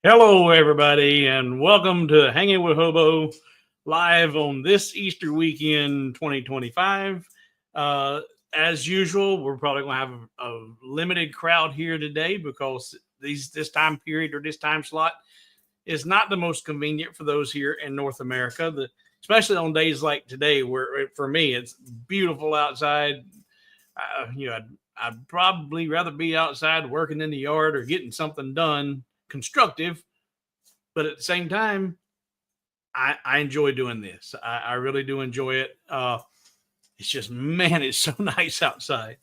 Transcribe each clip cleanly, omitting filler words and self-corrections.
Hello, everybody, and welcome to Hanging with Hobo live on this Easter weekend 2025. As usual, we're probably going to have a limited crowd here today because this time period or this time slot is not the most convenient for those here in North America, especially on days like today, where for me it's beautiful outside. I'd probably rather be outside working in the yard or getting something done constructive, but at the same time, I enjoy doing this. I really do enjoy it. It's just, man, it's so nice outside.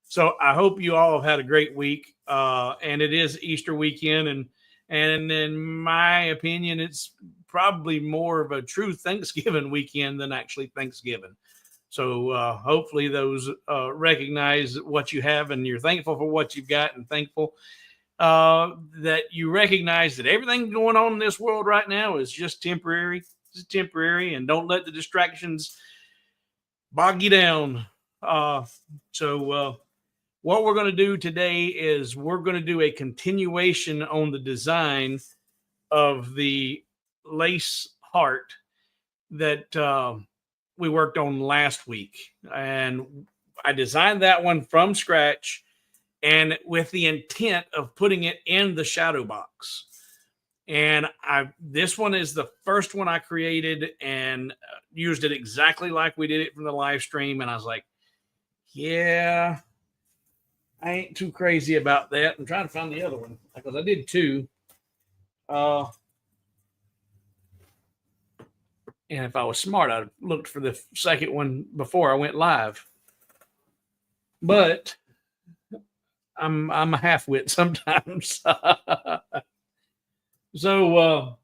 So I hope you all have had a great week. And it is Easter weekend, and in my opinion, it's probably more of a true Thanksgiving weekend than actually Thanksgiving. So hopefully those recognize what you have and you're thankful for what you've got and thankful that you recognize that everything going on in this world right now is just temporary. It's temporary, and don't let the distractions bog you down. So what we're going to do today is we're going to do a continuation on the design of the lace heart that we worked on last week. And I designed that one from scratch and with the intent of putting it in the shadow box. And this one is the first one I created and used it exactly like we did it from the live stream. And I was like, yeah, I ain't too crazy about that. I'm trying to find the other one because I did two. And if I was smart, I'd looked for the second one before I went live. But I'm a half-wit sometimes. So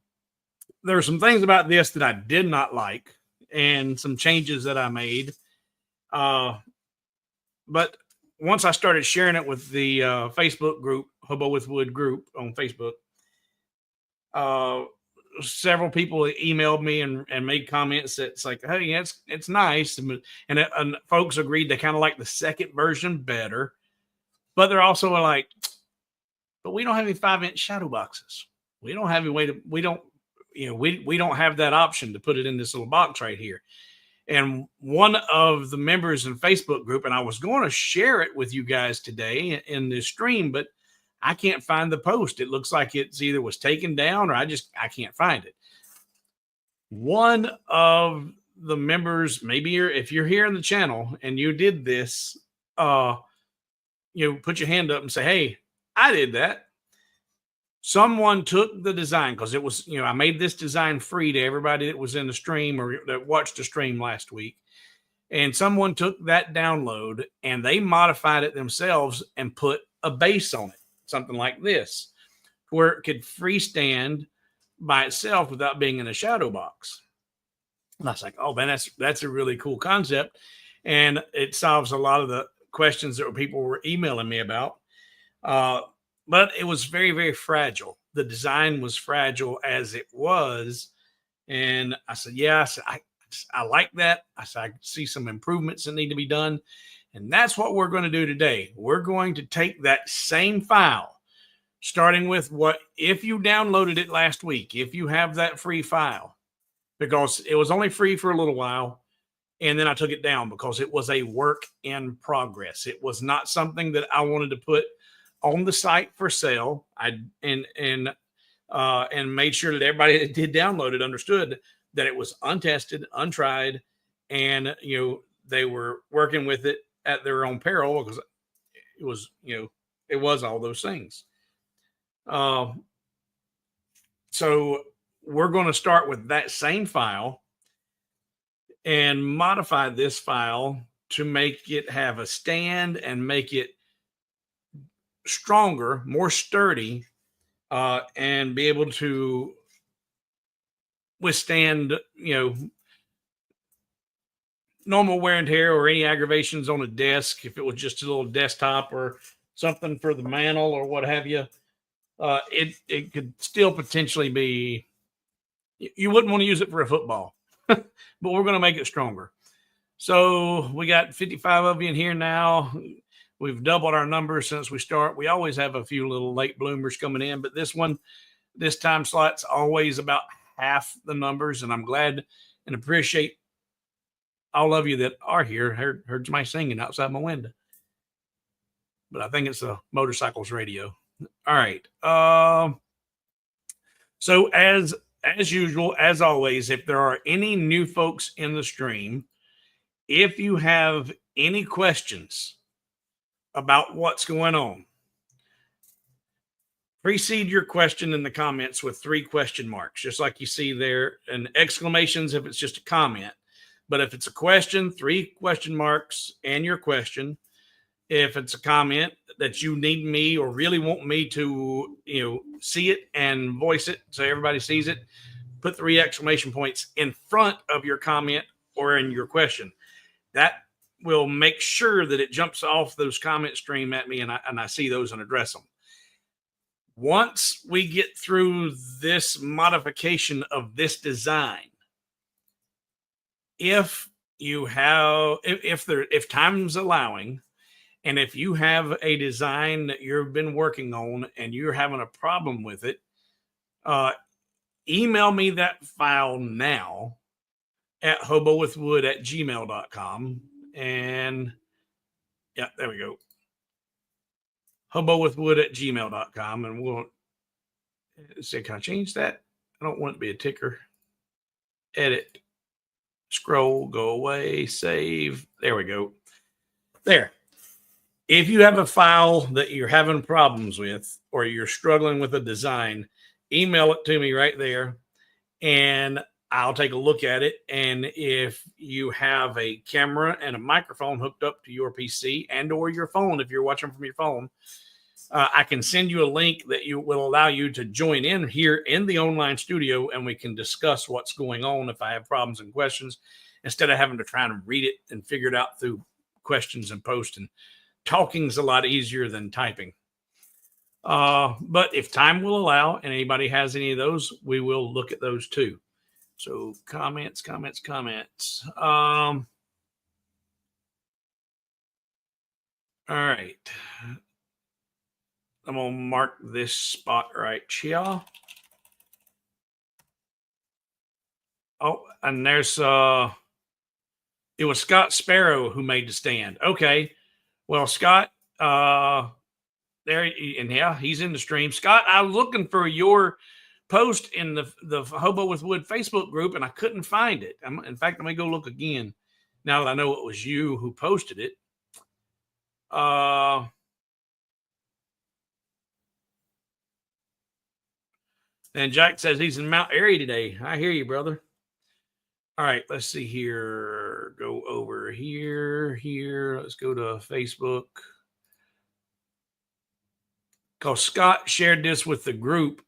there are some things about this that I did not like and some changes that I made. But once I started sharing it with the Facebook group, Hobo with Wood group on Facebook, several people emailed me and made comments that's like, hey, yeah, it's nice. And folks agreed they kind of like the second version better. But they're also like, but we don't have any 5-inch shadow boxes. We don't have any way to, we don't have that option to put it in this little box right here. And one of the members in Facebook group, and I was going to share it with you guys today in this stream, but I can't find the post. It looks like it's either was taken down or I can't find it. One of the members, maybe if you're here in the channel and you did this, put your hand up and say, hey, I did that. Someone took the design because it was, I made this design free to everybody that was in the stream or that watched the stream last week. And someone took that download and they modified it themselves and put a base on it, something like this, where it could freestand by itself without being in a shadow box. And I was like, oh, man, that's a really cool concept. And it solves a lot of the questions that people were emailing me about. But it was very, very fragile. The design was fragile as it was. And I said, yeah, I like that. I said, I see some improvements that need to be done. And that's what we're going to do today. We're going to take that same file, starting with if you downloaded it last week, if you have that free file, because it was only free for a little while. And then I took it down because it was a work in progress. It was not something that I wanted to put on the site for sale. And made sure that everybody that did download it understood that it was untested, untried, and they were working with it at their own peril because it was it was all those things. So we're going to start with that same file and modify this file to make it have a stand and make it stronger, more sturdy, and be able to withstand, normal wear and tear or any aggravations on a desk. If it was just a little desktop or something for the mantle or what have you, it could still potentially be, you wouldn't want to use it for a football, but we're going to make it stronger. So we got 55 of you in here now. We've doubled our numbers since we start. We always have a few little late bloomers coming in, but this one, this time slot's always about half the numbers, and I'm glad and appreciate all of you that are here. Heard somebody singing outside my window, but I think it's a motorcycles radio. All right. So as usual, as always, if there are any new folks in the stream, if you have any questions about what's going on, precede your question in the comments with 3 question marks, just like you see there, and exclamations if it's just a comment. But if it's a question, 3 question marks and your question. If it's a comment that you need me or really want me to, see it and voice it so everybody sees it, put 3 exclamation points in front of your comment or in your question. That will make sure that it jumps off those comment stream at me, and I see those and address them. Once we get through this modification of this design, if time's allowing, and if you have a design that you've been working on and you're having a problem with it, email me that file now at hobowithwood@gmail.com. And yeah, there we go. hobowithwood@gmail.com. And we'll say, can I change that? I don't want it to be a ticker. Edit, scroll, go away, save. There we go. There. If you have a file that you're having problems with, or you're struggling with a design, email it to me right there, and I'll take a look at it. And if you have a camera and a microphone hooked up to your PC and or your phone, if you're watching from your phone, I can send you a link that will allow you to join in here in the online studio, and we can discuss what's going on if I have problems and questions, instead of having to try and read it and figure it out through questions and post. And talking's a lot easier than typing. But if time will allow and anybody has any of those, we will look at those too. So comments. All right. I'm going to mark this spot right here. Oh, and there's, it was Scott Sparrow who made the stand. Okay. Well, Scott, there, and yeah, he's in the stream. Scott, I was looking for your post in the Hobo with Wood Facebook group, and I couldn't find it. In fact, let me go look again now that I know it was you who posted it. And Jack says he's in Mount Airy today. I hear you, brother. All right, let's see here. Go over here. Let's go to Facebook. Because Scott shared this with the group.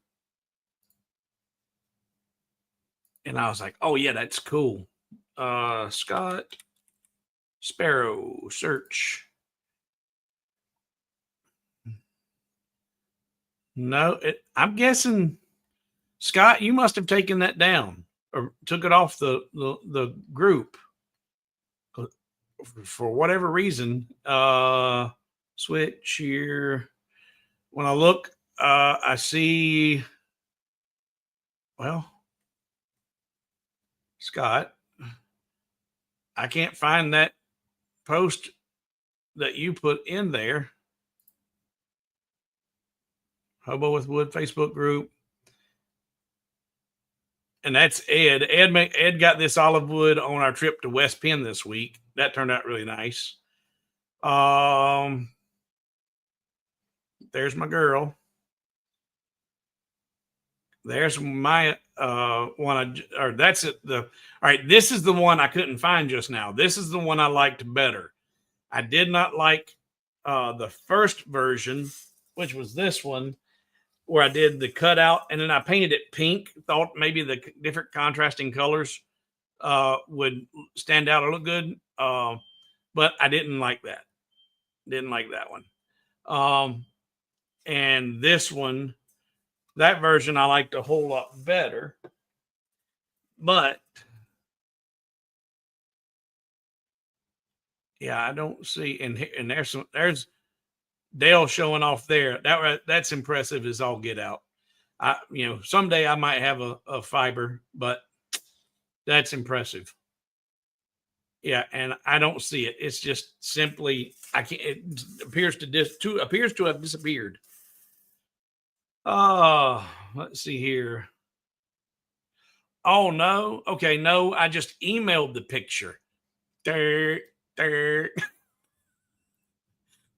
And I was like, oh, yeah, that's cool. Scott Sparrow, search. No, I'm guessing, Scott, you must have taken that down or took it off the group for whatever reason. Switch here. When I look, I see, well, Scott, I can't find that post that you put in there. Hobo with Wood Facebook group. And that's Ed. Ed got this olive wood on our trip to West Penn this week. That turned out really nice. There's my girl. There's my one. That's it. All right. This is the one I couldn't find just now. This is the one I liked better. I did not like the first version, which was this one, where I did the cutout and then I painted it pink. Thought maybe the different contrasting colors would stand out or look good. But I didn't like that. Didn't like that one. And this one, that version I liked a whole lot better. But yeah, I don't see. And there's Dale showing off there. That's impressive as all get out. Someday I might have a fiber, but that's impressive. Yeah, and I don't see it. It's just simply I can't. It appears to have disappeared. Oh, let's see here. Oh no. Okay, no. I just emailed the picture. There, there.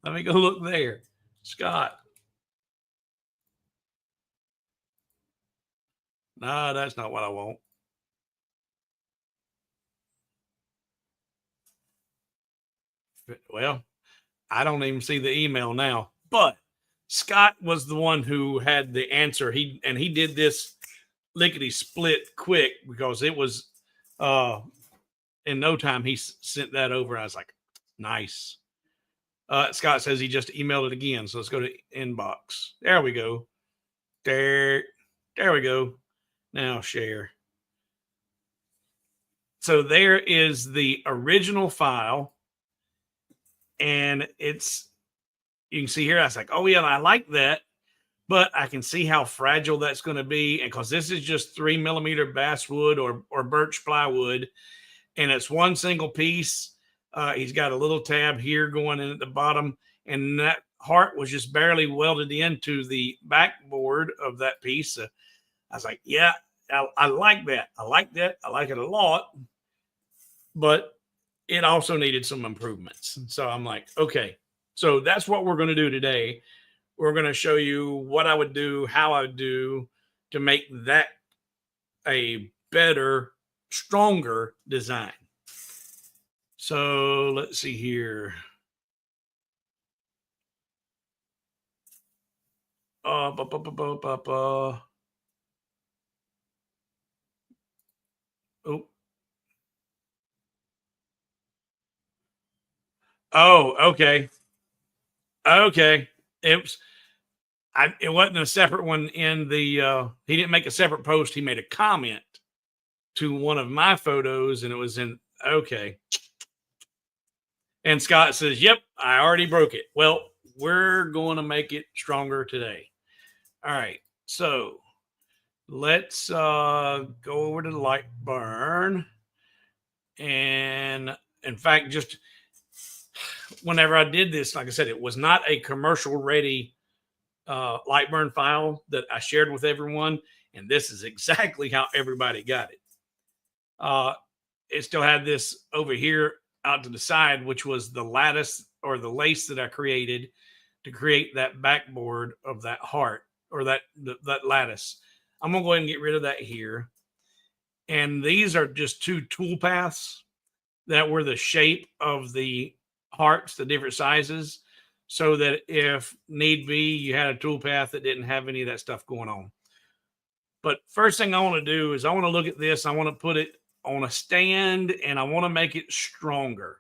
Let me go look there, Scott. No, that's not what I want. Well, I don't even see the email now, but Scott was the one who had the answer. He did this lickety split quick because it was in no time he sent that over. I was like, nice. Scott says he just emailed it again. So let's go to inbox. There we go. There we go. Now share. So there is the original file. And you can see here, I was like, oh yeah, I like that. But I can see how fragile that's going to be. And because this is just 3mm basswood or birch plywood, and it's one single piece. He's got a little tab here going in at the bottom, and that heart was just barely welded into the backboard of that piece. I was like, yeah, I like that. I like that. I like it a lot, but it also needed some improvements. So I'm like, okay, so that's what we're going to do today. We're going to show you what I would do, how I would do to make that a better, stronger design. So let's see here. Oh, okay. Okay. It wasn't a separate one in the he didn't make a separate post. He made a comment to one of my photos, and it was in okay. And Scott says, yep, I already broke it. Well, we're going to make it stronger today. All right. So let's go over to the light burn. And in fact, just whenever I did this, like I said, it was not a commercial ready light burn file that I shared with everyone. And this is exactly how everybody got it. It still had this over here out to the side, which was the lattice or the lace that I created to create that backboard of that heart or that lattice. I'm going to go ahead and get rid of that here. And these are just two tool paths that were the shape of the hearts, the different sizes, so that if need be, you had a tool path that didn't have any of that stuff going on. But first thing I want to do is I want to look at this. I want to put it on a stand and I want to make it stronger.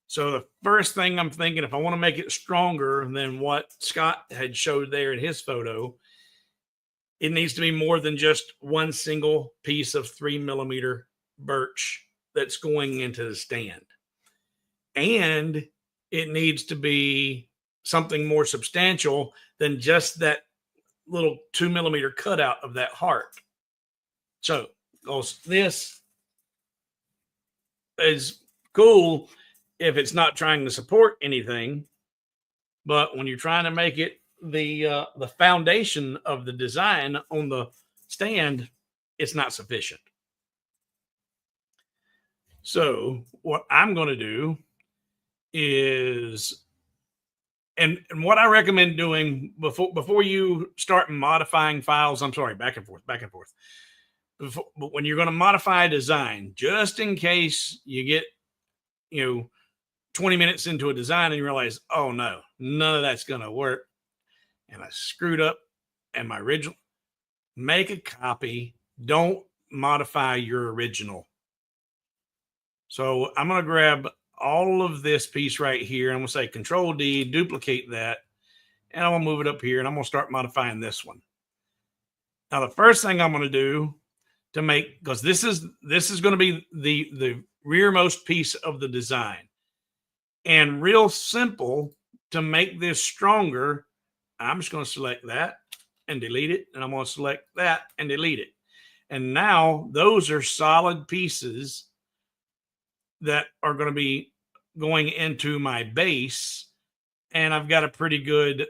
So the first thing I'm thinking, if I want to make it stronger than what Scott had showed there in his photo, it needs to be more than just one single piece of 3mm birch that's going into the stand. And it needs to be something more substantial than just that little 2mm cutout of that heart. So this is cool if it's not trying to support anything, but when you're trying to make it the foundation of the design on the stand, it's not sufficient. So what I'm going to do is, and what I recommend doing before you start modifying files, I'm sorry, back and forth. But when you're going to modify a design, just in case you get, 20 minutes into a design and you realize, oh no, none of that's going to work. And I screwed up and my original, make a copy. Don't modify your original. So I'm going to grab all of this piece right here. I'm going to say Control D, duplicate that. And I'm going to move it up here and I'm going to start modifying this one. Now, the first thing I'm going to do to make, because this is going to be the rearmost piece of the design. And real simple to make this stronger, I'm just going to select that and delete it. And I'm going to select that and delete it. And now those are solid pieces that are going to be going into my base. And I've got a pretty good,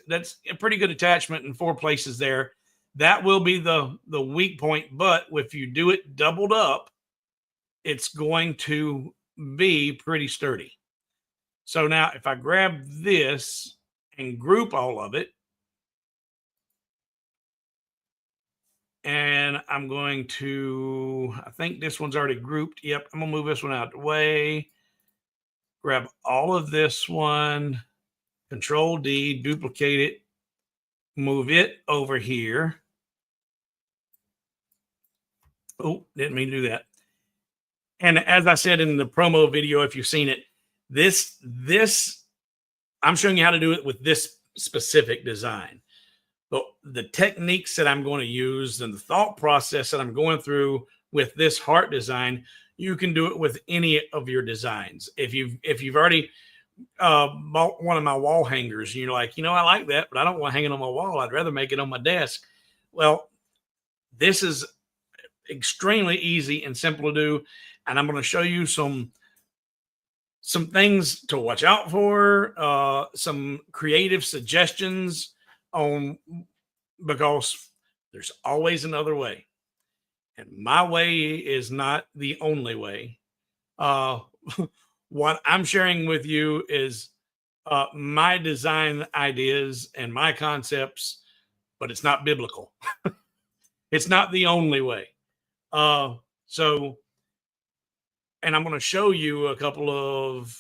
that's a pretty good attachment in 4 places there. That will be the weak point, but if you do it doubled up, it's going to be pretty sturdy. So now if I grab this and group all of it, and I'm going to, I think this one's already grouped. Yep, I'm gonna move this one out of the way. Grab all of this one, Control D, duplicate it, move it over here. Oh, didn't mean to do that. And as I said in the promo video, if you've seen it, this I'm showing you how to do it with this specific design. But the techniques that I'm going to use and the thought process that I'm going through with this heart design, you can do it with any of your designs. If you've already bought one of my wall hangers and you're like, I like that, but I don't want to hang it on my wall. I'd rather make it on my desk. Well, this is extremely easy and simple to do. And I'm going to show you some things to watch out for, some creative suggestions on, because there's always another way. And my way is not the only way. What I'm sharing with you is my design ideas and my concepts, but it's not biblical. It's not the only way. So, and I'm going to show you a couple of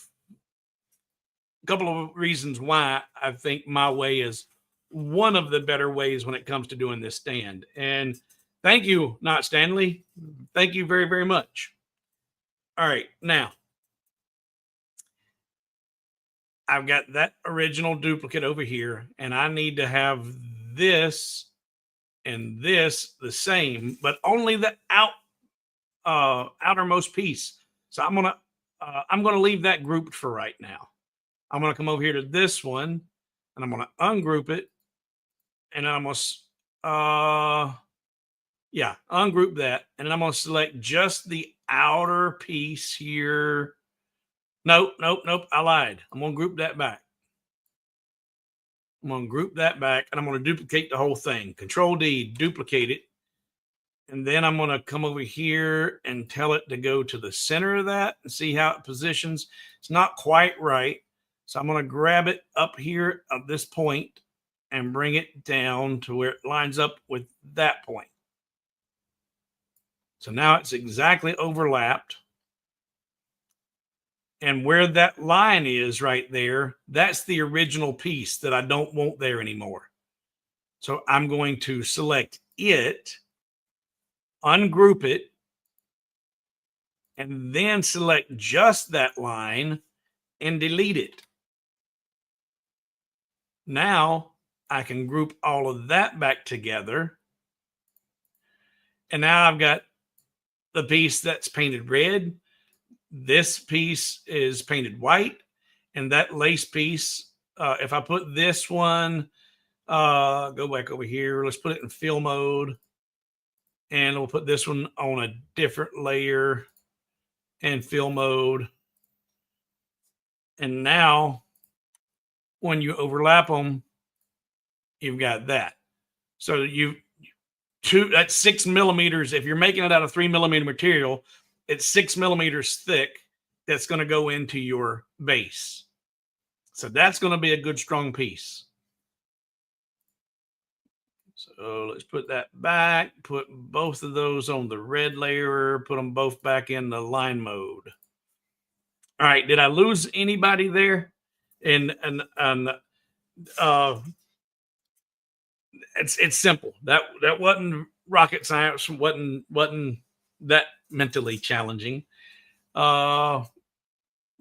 reasons why I think my way is one of the better ways when it comes to doing this stand. And thank you, Not Stanley. Thank you very, very much. All right, now I've got that original duplicate over here, and I need to have this and this the same, but only the outermost piece. So I'm gonna leave that grouped for right now. I'm gonna come over here to this one, and I'm gonna ungroup it, and then I'm gonna ungroup that, and then I'm gonna select just the outer piece here. Nope. I lied. I'm gonna group that back. I'm gonna group that back, and I'm gonna duplicate the whole thing. Control D, duplicate it. And then I'm going to come over here and tell it to go to the center of that and see how it positions. It's not quite right. So I'm going to grab it up here at this point and bring it down to where it lines up with that point. So now it's exactly overlapped. And where that line is right there, that's the original piece that I don't want there anymore. So I'm going to select it, ungroup it, and then select just that line and delete it. Now I can group all of that back together. And now I've got the piece that's painted red. This piece is painted white. And that lace piece, if I put this one, go back over here, let's put it in fill mode. And we'll put this one on a different layer and fill mode. And now when you overlap them, you've got that. So that's 6 millimeters. If you're making it out of 3 millimeter material, it's 6 millimeters thick. That's going to go into your base. So that's going to be a good strong piece. So let's put that back, put both of those on the red layer, put them both back in the line mode. All right, did I lose anybody there? And it's simple. That wasn't rocket science, wasn't that mentally challenging. But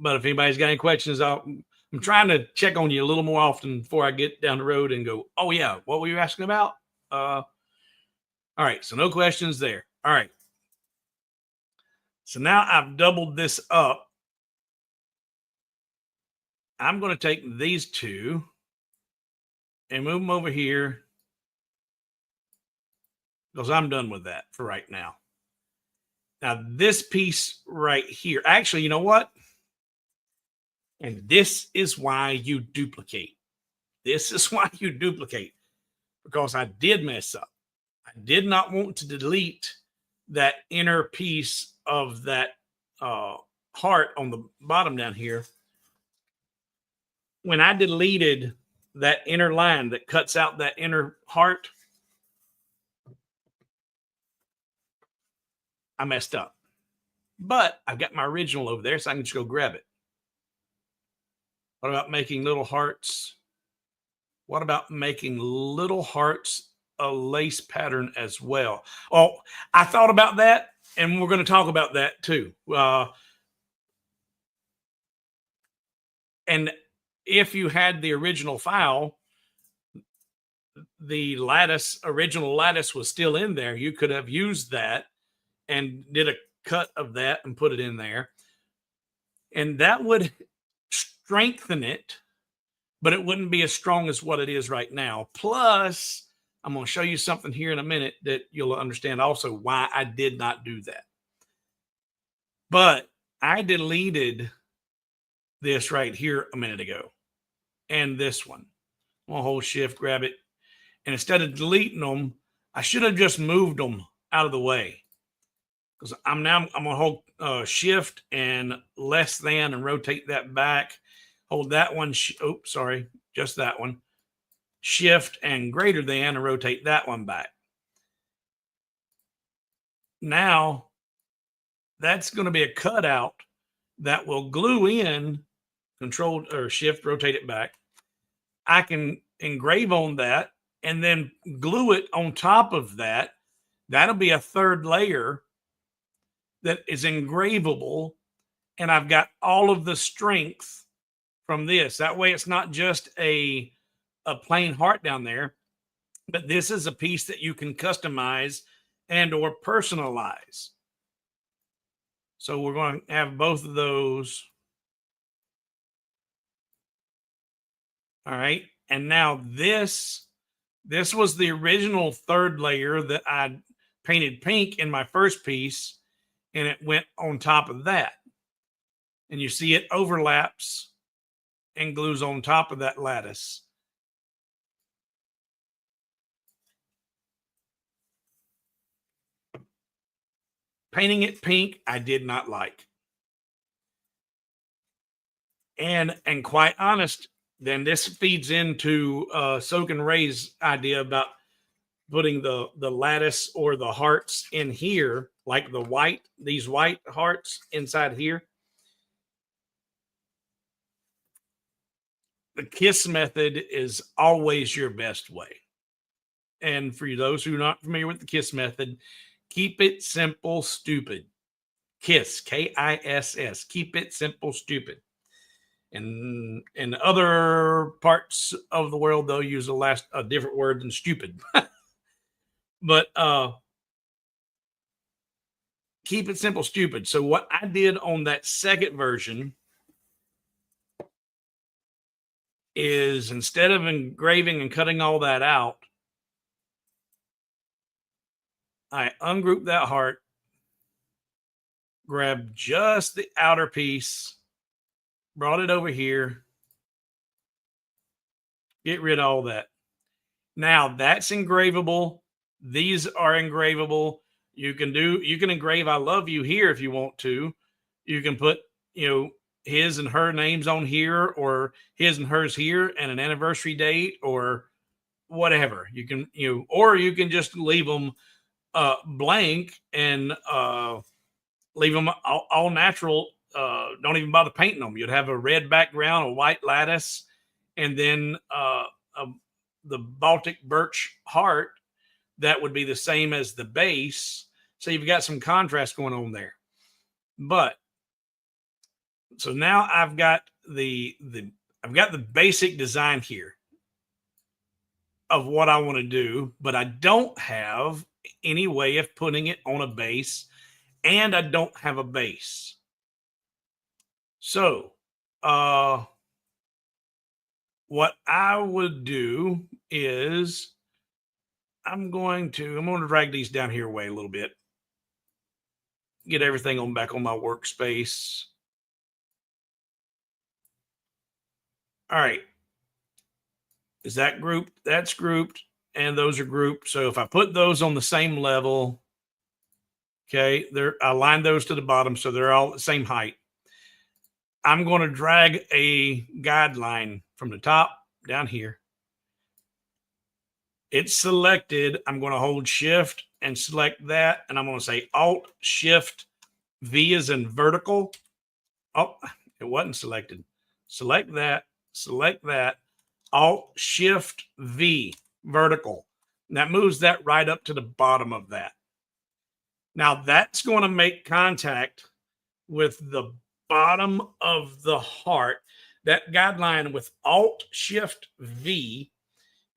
if anybody's got any questions, I'm trying to check on you a little more often before I get down the road and go, oh yeah, what were you asking about? All right, so no questions there. All right. So now I've doubled this up. I'm going to take these two and move them over here because I'm done with that for right now. Now, this piece right here, actually, you know what? And this is why you duplicate. This is why you duplicate, because I did mess up. I did not want to delete that inner piece of that heart on the bottom down here. When I deleted that inner line that cuts out that inner heart, I messed up. But I've got my original over there, so I can just go grab it. What about making little hearts? What about making little hearts a lace pattern as well? Oh, I thought about that, and we're going to talk about that too. And if you had the original file, the original lattice was still in there. You could have used that and did a cut of that and put it in there. And that would strengthen it, but it wouldn't be as strong as what it is right now. Plus, I'm going to show you something here in a minute that you'll understand also why I did not do that. But I deleted this right here a minute ago, and this one. I'm going to hold shift, grab it. And instead of deleting them, I should have just moved them out of the way. Because I'm going to hold shift and less than and rotate that back. Hold that one. Sorry, just that one. Shift and greater than and rotate that one back. Now, that's going to be a cutout that will glue in, control or shift, rotate it back. I can engrave on that and then glue it on top of that. That'll be a third layer that is engravable. And I've got all of the strength from this. That way it's not just a plain heart down there, but this is a piece that you can customize and or personalize. So we're going to have both of those. All right. And now this was the original third layer that I painted pink in my first piece, and it went on top of that. And you see it overlaps and glues on top of that lattice. Painting it pink, I did not like. And quite honest, then this feeds into Soak and Ray's idea about putting the lattice or the hearts in here, like these white hearts inside here. The KISS method is always your best way. And for those who are not familiar with the KISS method, keep it simple, stupid. KISS, KISS. Keep it simple, stupid. And in other parts of the world, they'll use a different word than stupid. But keep it simple, stupid. So what I did on that second version is, instead of engraving and cutting all that out, I ungrouped that heart, grabbed just the outer piece, brought it over here, get rid of all that. Now that's engravable. These are engravable. You can engrave I love you here if you want to. You can put, his and her names on here, or his and hers here, and an anniversary date, or whatever. You can, or you can just leave them blank and leave them all natural. Don't even bother painting them. You'd have a red background, a white lattice, and then the Baltic birch heart that would be the same as the base. So you've got some contrast going on there. But so now I've got the basic design here of what I want to do, but I don't have any way of putting it on a base, and I don't have a base. So what I would do is I'm going to drag these down here away a little bit. Get everything back on my workspace. All right. Is that grouped? That's grouped, and those are grouped. So if I put those on the same level, okay, I line those to the bottom so they're all the same height. I'm going to drag a guideline from the top down here. It's selected. I'm going to hold shift and select that. And I'm going to say Alt Shift V as in vertical. Oh, it wasn't selected. Select that, Alt Shift V vertical. And that moves that right up to the bottom of that. Now that's going to make contact with the bottom of the heart. That guideline with Alt Shift V,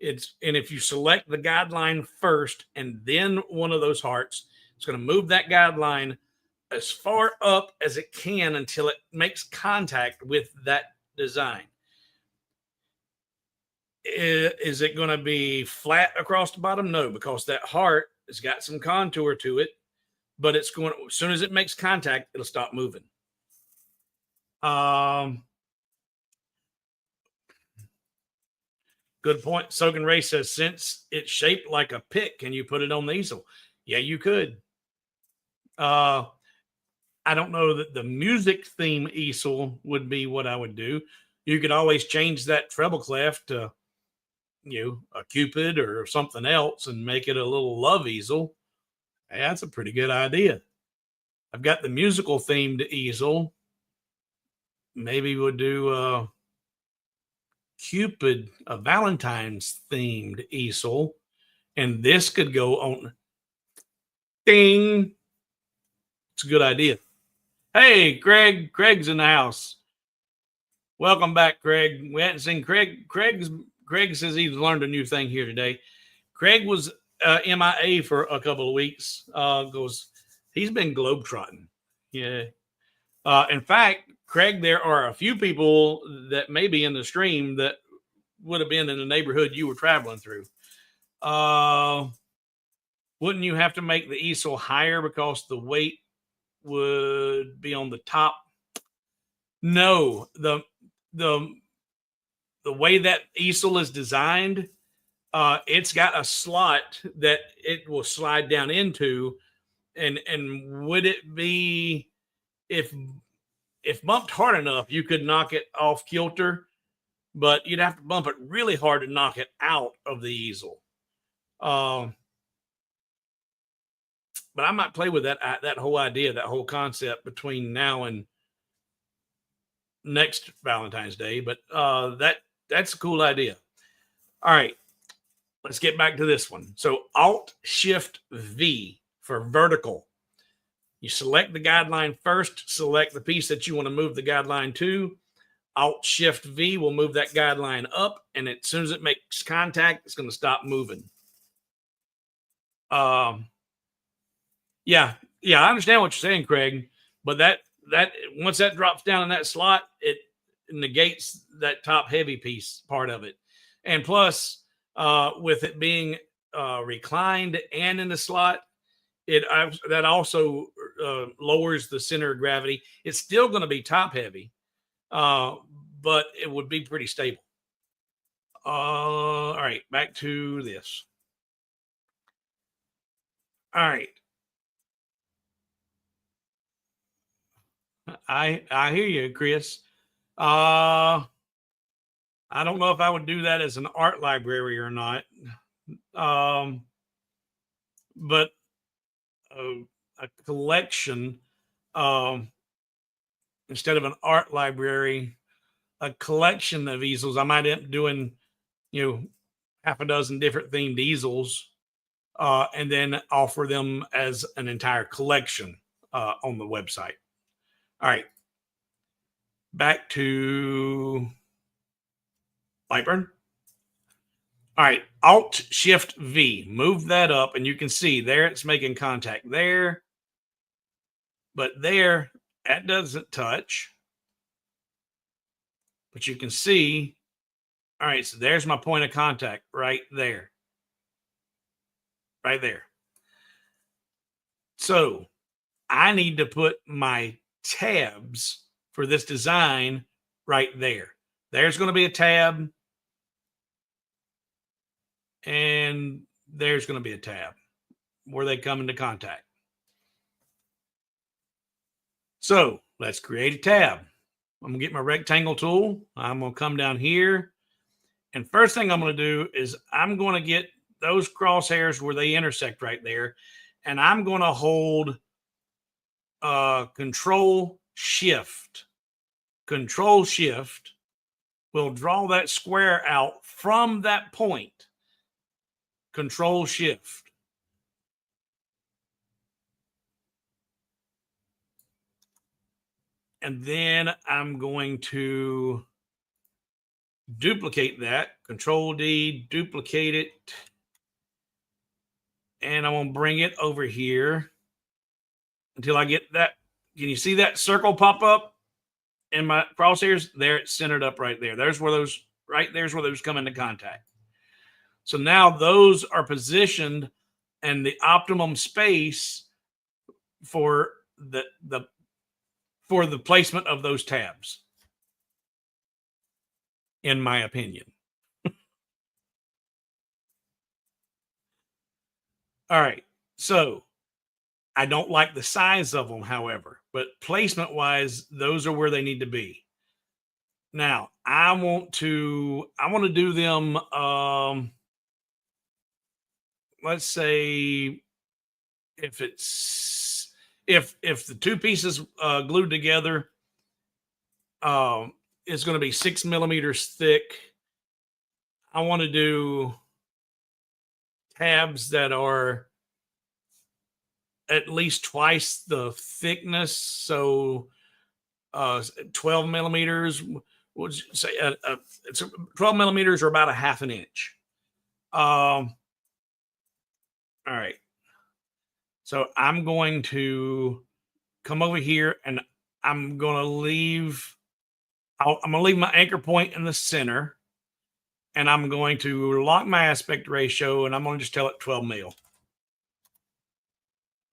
and if you select the guideline first and then one of those hearts, it's going to move that guideline as far up as it can until it makes contact with that design. Is it going to be flat across the bottom? No, because that heart has got some contour to it, but it's going to, as soon as it makes contact, it'll stop moving. Good point. Sogan Ray says, since it's shaped like a pick, can you put it on the easel? Yeah, you could. I don't know that the music theme easel would be what I would do. You could always change that treble clef to, a Cupid or something else and make it a little love easel. Hey, that's a pretty good idea. I've got the musical themed easel. Maybe we'll do Cupid, a Valentine's themed easel. And this could go on. Ding. It's a good idea. Hey, Craig. Craig's in the house. Welcome back, Craig. We hadn't seen Craig. Craig says he's learned a new thing here today. Craig was MIA for a couple of weeks. He's been globetrotting. Yeah. In fact, Craig, there are a few people that may be in the stream that would have been in the neighborhood you were traveling through. Wouldn't you have to make the easel higher because the weight would be on the top? No, the way that easel is designed, it's got a slot that it will slide down into, and would it be, if bumped hard enough, you could knock it off kilter, but you'd have to bump it really hard to knock it out of the easel. But I might play with that whole idea, that whole concept between now and next Valentine's Day. But that's a cool idea. All right, let's get back to this one. So Alt Shift V for vertical. You select the guideline first, select the piece that you want to move the guideline to. Alt Shift V will move that guideline up, and as soon as it makes contact, it's going to stop moving. Yeah, I understand what you're saying, Craig, but that once that drops down in that slot, it negates that top heavy piece part of it. And plus, with it being reclined and in the slot, that also lowers the center of gravity. It's still going to be top heavy, but it would be pretty stable. All right, back to this. All right. I hear you, Chris. I don't know if I would do that as an art library or not. But a collection, instead of an art library, a collection of easels. I might end up doing, half a dozen different themed easels, and then offer them as an entire collection on the website. All right. Back to Lightburn. All right. Alt Shift V. Move that up, and you can see there it's making contact there. But there, that doesn't touch. But you can see, all right, so there's my point of contact right there. right there. So I need to put my tabs for this design right there. There's going to be a tab, and there's going to be a tab where they come into contact. So let's create a tab. I'm going to get my rectangle tool. I'm going to come down here. And first thing I'm going to do is I'm going to get those crosshairs where they intersect right there. And I'm going to hold Control Shift. Control Shift will draw that square out from that point. Control Shift. And then I'm going to duplicate that. Control D, duplicate it. And I'm going to bring it over here until I get that. Can you see that circle pop up in my crosshairs? There, it's centered up right there. There's where those, right there's where those come into contact. So now those are positioned in the optimum space for the placement of those tabs, in my opinion. All right. So I don't like the size of them, however, but placement wise, those are where they need to be. Now I want to do them. Let's say if the two pieces glued together, it's going to be 6 millimeters thick. I want to do tabs that are at least twice the thickness. So 12 millimeters, would say it's 12 millimeters or about a half an inch. All right. So I'm going to come over here and I'm going to leave, I'm going to leave my anchor point in the center, and I'm going to lock my aspect ratio, and I'm going to just tell it 12 mil.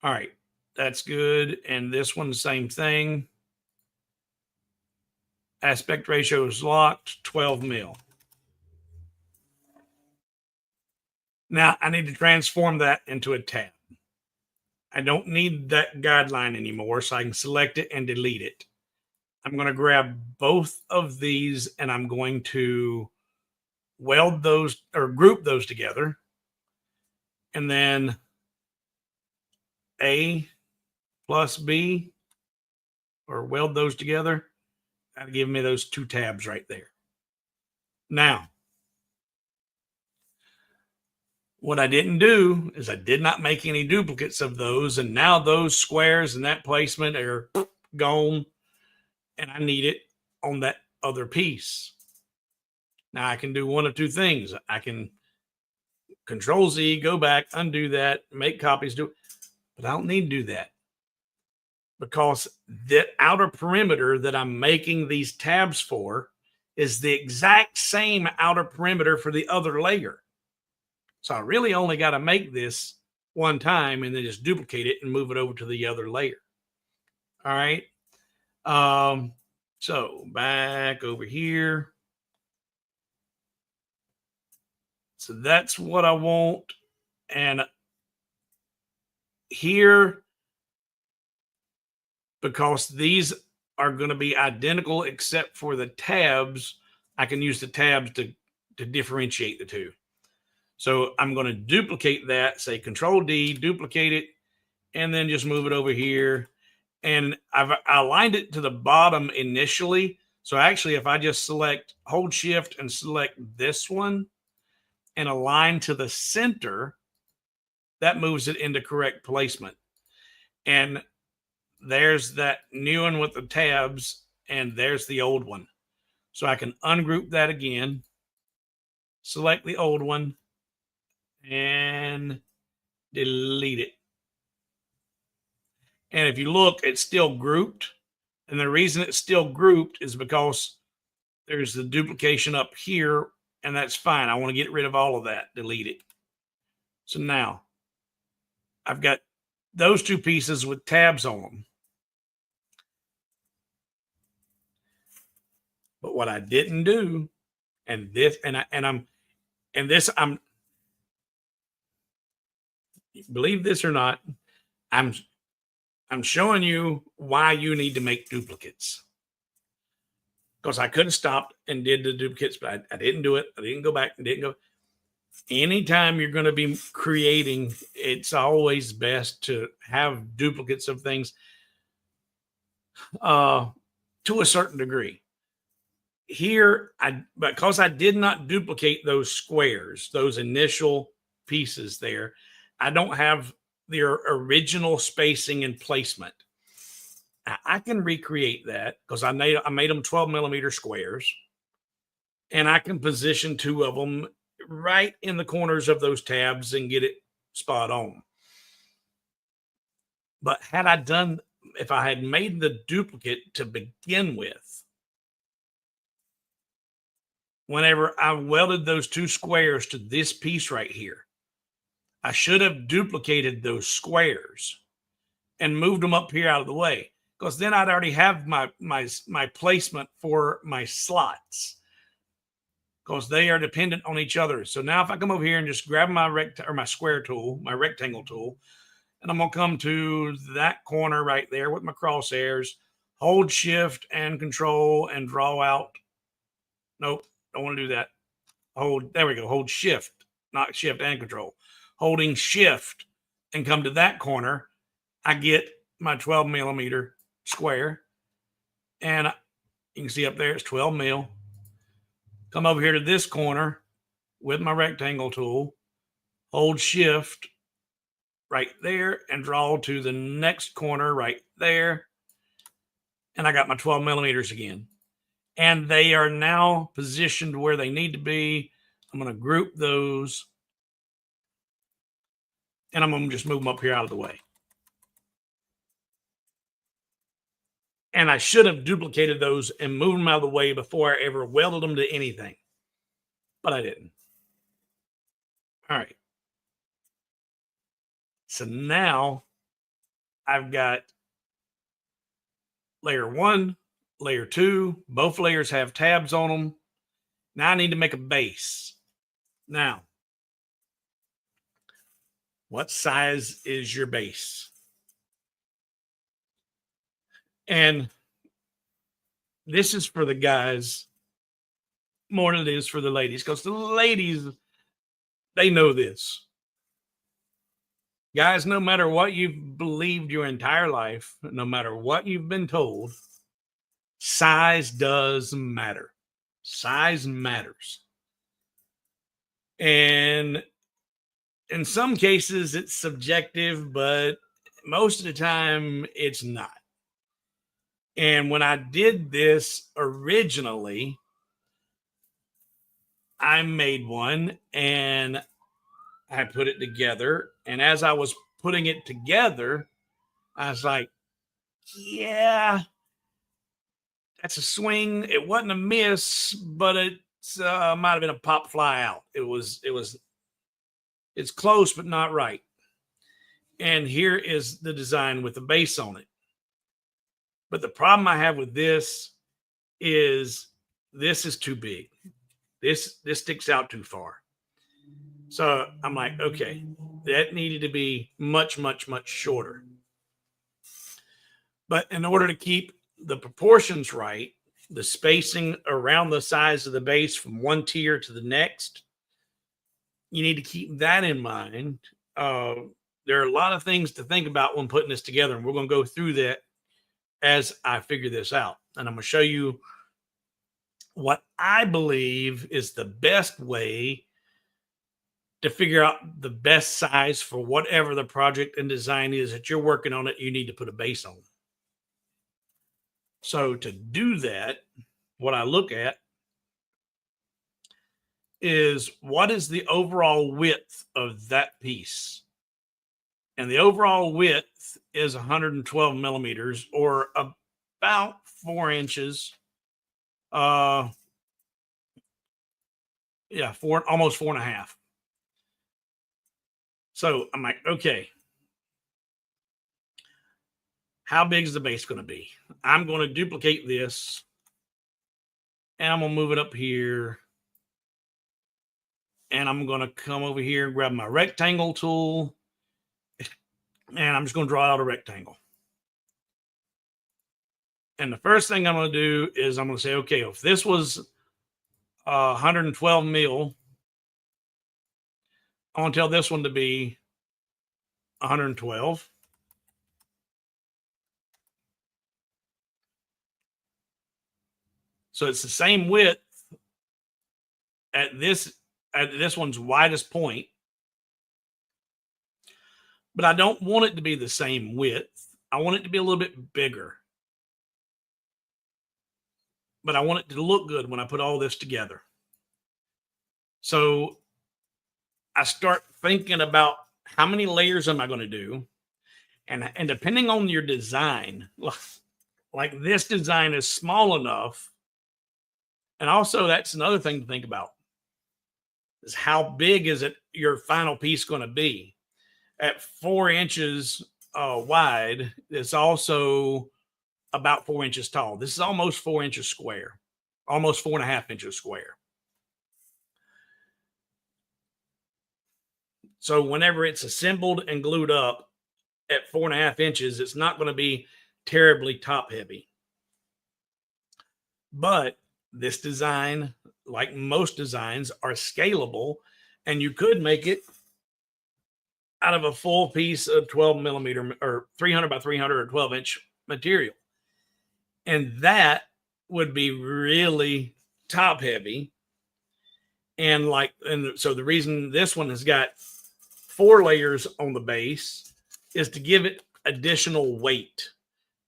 All right, that's good. And this one, the same thing. Aspect ratio is locked, 12 mil. Now I need to transform that into a tab. I don't need that guideline anymore, so I can select it and delete it. I'm going to grab both of these and I'm going to weld those or group those together. And then A plus B, or weld those together. That'll give me those two tabs right there. Now, what I didn't do is I did not make any duplicates of those. And now those squares and that placement are gone. And I need it on that other piece. Now I can do one of two things. I can Control Z, go back, undo that, make copies, do it. But I don't need to do that, because the outer perimeter that I'm making these tabs for is the exact same outer perimeter for the other layer. So I really only got to make this one time and then just duplicate it and move it over to the other layer. All right. So back over here. So that's what I want. And here, because these are going to be identical except for the tabs, I can use the tabs to differentiate the two. So I'm going to duplicate that, say Control D, duplicate it, and then just move it over here. And I aligned it to the bottom initially. So actually, if I just hold Shift and select this one and align to the center, that moves it into correct placement. And there's that new one with the tabs, and there's the old one. So I can ungroup that again, select the old one, and delete it. And if you look, it's still grouped. And the reason it's still grouped is because there's the duplication up here, and that's fine. I want to get rid of all of that, delete it. So now I've got those two pieces with tabs on them. But what I didn't do, and this, I'm believe this or not, I'm I'm showing you why you need to make duplicates. Because I could have stopped and did the duplicates, but I didn't do it. I didn't go back and didn't go. Anytime you're going to be creating, it's always best to have duplicates of things to a certain degree. Here, because I did not duplicate those squares, those initial pieces there, I don't have their original spacing and placement. I can recreate that because I made them 12 millimeter squares, and I can position two of them right in the corners of those tabs and get it spot on. But if I had made the duplicate to begin with, whenever I welded those two squares to this piece right here, I should have duplicated those squares and moved them up here out of the way, because then I'd already have my placement for my slots, because they are dependent on each other. So now if I come over here and just grab my square tool, my rectangle tool, and I'm going to come to that corner right there with my crosshairs, hold shift and control and draw out. Nope, don't want to do that. There we go. Hold shift, not shift and control. Holding shift and come to that corner, I get my 12 millimeter square. And you can see up there, it's 12 mil. Come over here to this corner with my rectangle tool, hold shift right there and draw to the next corner right there. And I got my 12 millimeters again. And they are now positioned where they need to be. I'm going to group those, and I'm going to just move them up here out of the way. And I should have duplicated those and moved them out of the way before I ever welded them to anything, but I didn't. All right. So now I've got layer 1, layer 2. Both layers have tabs on them. Now I need to make a base. Now, what size is your base? And this is for the guys more than it is for the ladies, because the ladies, they know this. Guys, no matter what you've believed your entire life, no matter what you've been told, size does matter. Size matters. And in some cases, it's subjective, but most of the time, it's not. And when I did this originally, I made one and I put it together. And as I was putting it together, I was like, yeah, that's a swing. It wasn't a miss, but it might have been a pop fly out. It's close, but not right. And here is the design with the base on it. But the problem I have with this is too big. This sticks out too far. So I'm like, okay, that needed to be much, much, much shorter. But in order to keep the proportions right, the spacing around the size of the base from one tier to the next, you need to keep that in mind. There are a lot of things to think about when putting this together, and we're going to go through that as I figure this out. And I'm going to show you what I believe is the best way to figure out the best size for whatever the project and design is that you're working on. It, you need to put a base on. So to do that, what I look at is what is the overall width of that piece. And the overall width is 112 millimeters, or about 4 inches. Almost 4.5. So I'm like, okay, how big is the base going to be? I'm going to duplicate this, and I'm going to move it up here. And I'm going to come over here and grab my rectangle tool, and I'm just going to draw out a rectangle. And the first thing I'm going to do is I'm going to say, okay, if this was 112 mil, I want to tell this one to be 112. So it's the same width at this one's widest point, but I don't want it to be the same width. I want it to be a little bit bigger, but I want it to look good when I put all this together. So I start thinking about how many layers am I going to do? And depending on your design, like this design is small enough. And also that's another thing to think about is how big is it your final piece going to be? At 4 inches wide, it's also about 4 inches tall. This is almost 4 inches square, almost 4.5 inches square. So whenever it's assembled and glued up at 4.5 inches, it's not going to be terribly top heavy. But this design, like most designs, are scalable, and you could make it out of a full piece of 12 millimeter or 300 by 300 or 12 inch material. And that would be really top heavy. And so the reason this one has got 4 layers on the base is to give it additional weight,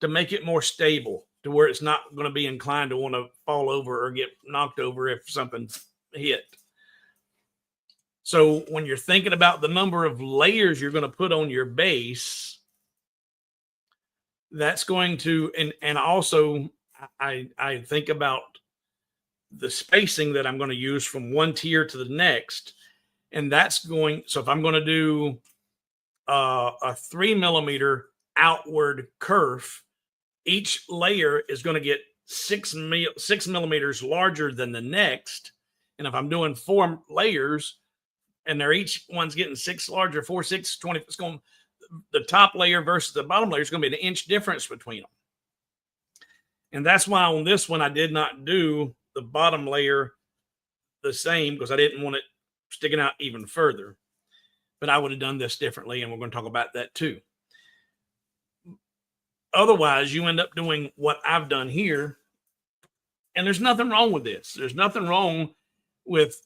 to make it more stable, to where it's not going to be inclined to want to fall over or get knocked over if something hit. So when you're thinking about the number of layers you're going to put on your base, that's going to, and also I think about the spacing that I'm going to use from one tier to the next. And that's going, so if I'm going to do a 3 millimeter outward kerf, each layer is going to get 6 millimeters larger than the next. And if I'm doing 4 layers and they're each one's getting 6 larger, 4, 6, 20, it's going, the top layer versus the bottom layer is going to be an inch difference between them. And that's why on this one, I did not do the bottom layer the same, because I didn't want it sticking out even further. But I would have done this differently, and we're going to talk about that too. Otherwise, you end up doing what I've done here, and there's nothing wrong with this. There's nothing wrong with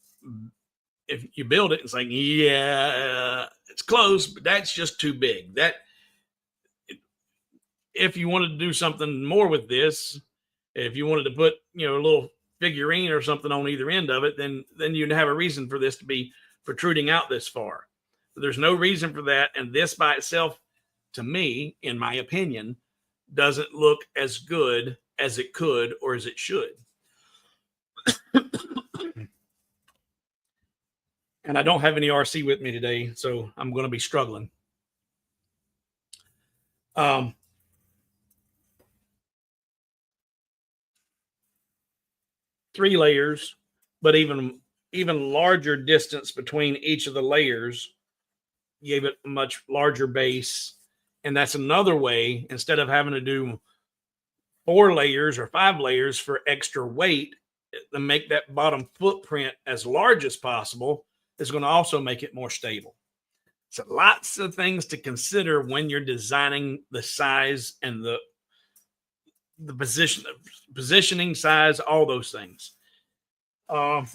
if you build it, it's like, yeah, it's close, but that's just too big. That if you wanted to do something more with this, if you wanted to put, a little figurine or something on either end of it, then you'd have a reason for this to be protruding out this far. But there's no reason for that. And this by itself, to me, in my opinion, doesn't look as good as it could or as it should. And I don't have any RC with me today, so I'm going to be struggling. 3 layers, but even larger distance between each of the layers gave it a much larger base. And that's another way, instead of having to do 4 layers or 5 layers for extra weight, to make that bottom footprint as large as possible is going to also make it more stable. So lots of things to consider when you're designing the size and the positioning, size, all those things. And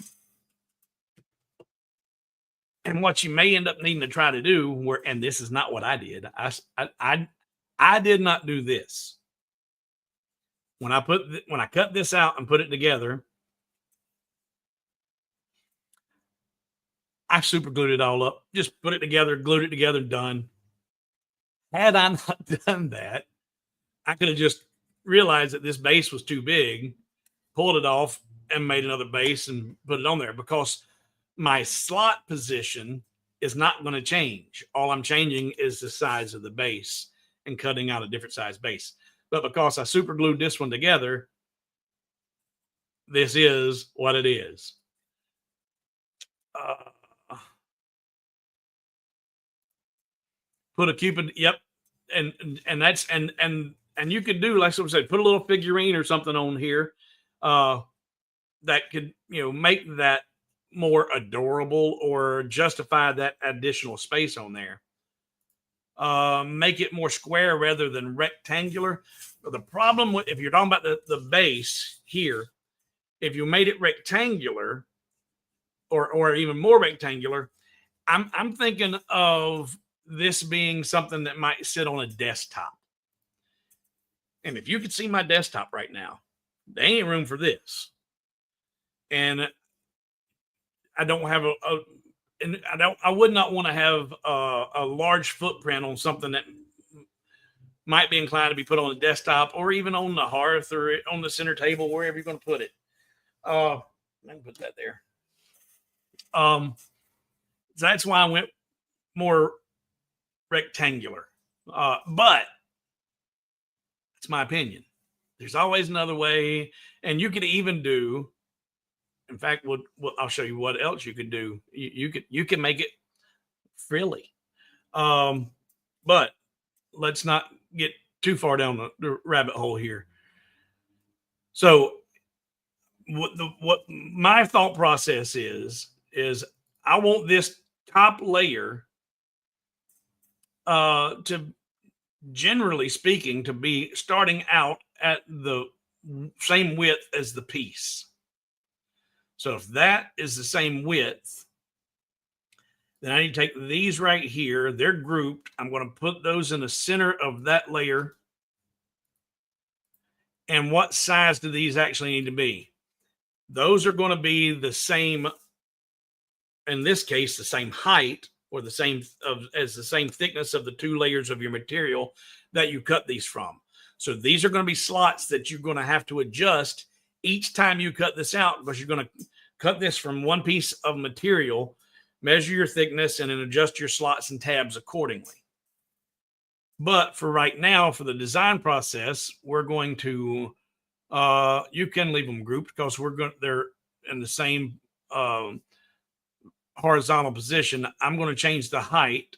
what you may end up needing to try to do, and this is not what I did. I did not do this. When I cut this out and put it together, I super glued it all up. Just put it together, glued it together, done. Had I not done that, I could have just realized that this base was too big, pulled it off, and made another base and put it on there, because my slot position is not going to change. All I'm changing is the size of the base. and cutting out a different size base. But because I super glued this one together, this is what it is. Put a Cupid, yep, and that's and you could do, like I said, put a little figurine or something on here that could, you know, make that more adorable or justify that additional space on there. Make it more square rather than rectangular. But the problem with, if you're talking about the base here, if you made it rectangular or even more rectangular, I'm thinking of this being something that might sit on a desktop. And if you could see my desktop right now, there ain't room for this. And I don't have I would not want to have a large footprint on something that might be inclined to be put on a desktop or even on the hearth or on the center table, wherever you're going to put it. I can put that there. That's why I went more rectangular. But it's my opinion. There's always another way, and you could even do. In fact, I'll show you what else you could do. You can make it frilly, but let's not get too far down the rabbit hole here. So, what my thought process is I want this top layer to, generally speaking, to be starting out at the same width as the piece. So if that is the same width, then I need to take these right here. They're grouped. I'm going to put those in the center of that layer. And what size do these actually need to be? Those are going to be the same, in this case, the same height or the same as the same thickness of the two layers of your material that you cut these from. So these are going to be slots that you're going to have to adjust each time you cut this out, because you're going to cut this from one piece of material, measure your thickness, and then adjust your slots and tabs accordingly. But for right now, for the design process, we're going to, you can leave them grouped because they're in the same horizontal position. I'm going to change the height.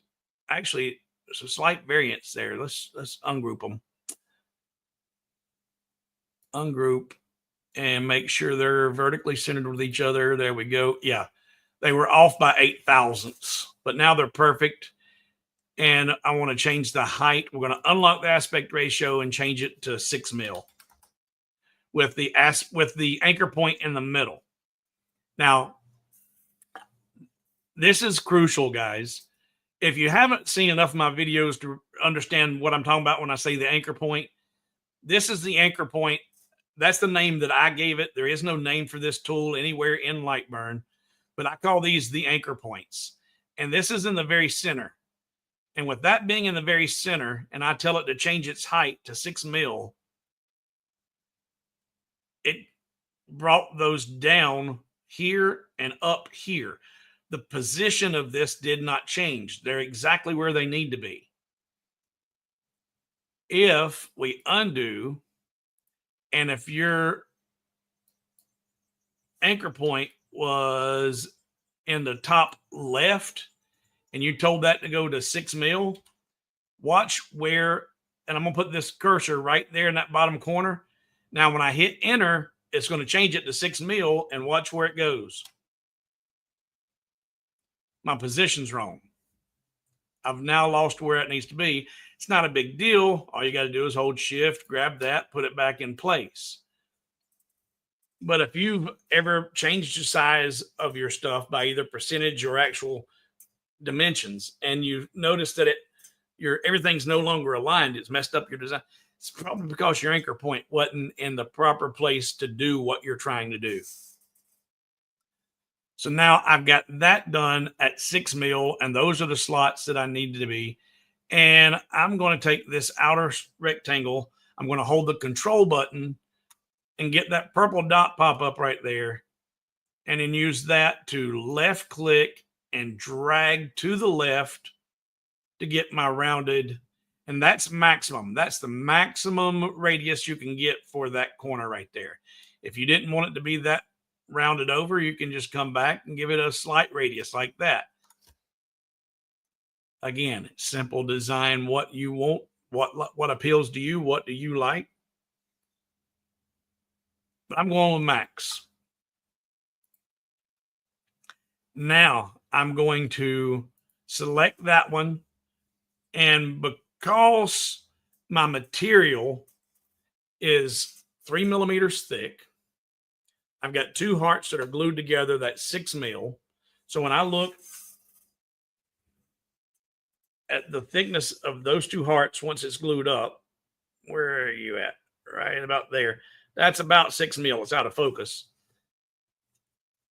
Actually, there's a slight variance there. Let's ungroup them. Ungroup and make sure they're vertically centered with each other. There we go. Yeah, they were off by 8 thousandths, but now they're perfect. And I want to change the height. We're going to unlock the aspect ratio and change it to 6 mil with the anchor point in the middle. Now, this is crucial, guys. If you haven't seen enough of my videos to understand what I'm talking about when I say the anchor point, this is the anchor point. That's the name that I gave it. There is no name for this tool anywhere in Lightburn, but I call these the anchor points. And this is in the very center. And with that being in the very center, and I tell it to change its height to 6 mil, it brought those down here and up here. The position of this did not change. They're exactly where they need to be. If we undo, and if your anchor point was in the top left and you told that to go to 6 mil, watch where, and I'm going to put this cursor right there in that bottom corner. Now, when I hit enter, it's going to change it to 6 mil, and watch where it goes. My position's wrong. I've now lost where it needs to be. It's not a big deal. All you got to do is hold shift, grab that, put it back in place. But if you've ever changed the size of your stuff by either percentage or actual dimensions, and you notice that everything's no longer aligned, it's messed up your design, it's probably because your anchor point wasn't in the proper place to do what you're trying to do. So now I've got that done at 6 mil, and those are the slots that I needed to be. And I'm going to take this outer rectangle. I'm going to hold the control button and get that purple dot pop up right there. And then use that to left click and drag to the left to get my rounded And that's maximum. That's the maximum radius you can get for that corner right there. If you didn't want it to be that rounded over, you can just come back and give it a slight radius like that. Again, simple design, what you want, what appeals to you, what do you like. But I'm going with max. Now I'm going to select that one, and because my material is 3 millimeters thick, I've got two hearts that are glued together. That's 6 mil. So when I look at the thickness of those two hearts, once it's glued up, where are you at? Right about there. That's about 6 mil. It's out of focus.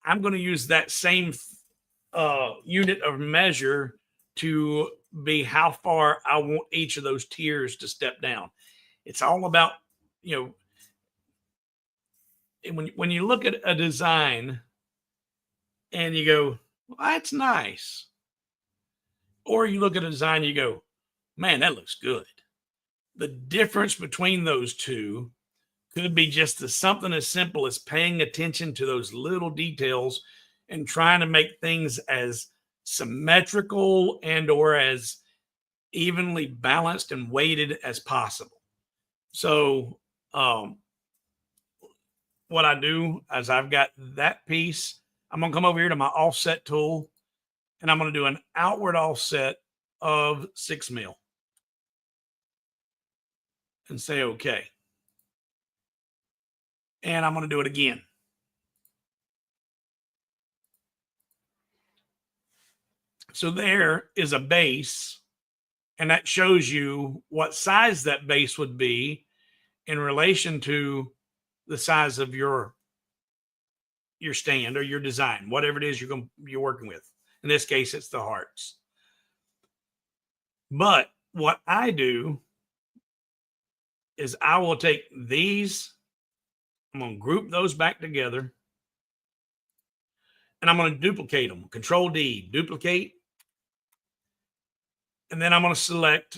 I'm going to use that same unit of measure to be how far I want each of those tiers to step down. It's all about, you know, when you look at a design and you go, well, that's nice. Or you look at a design and you go, man, that looks good. The difference between those two could be just something as simple as paying attention to those little details and trying to make things as symmetrical and or as evenly balanced and weighted as possible. So what I do is I've got that piece. I'm going to come over here to my offset tool, and I'm going to do an outward offset of 6 mil and say okay. And I'm going to do it again. So there is a base, and that shows you what size that base would be in relation to the size of your stand or your design, whatever it is you're working with. In this case, it's the hearts. But what I do is I will take these, I'm going to group those back together, and I'm going to duplicate them. Control D, duplicate. And then I'm going to select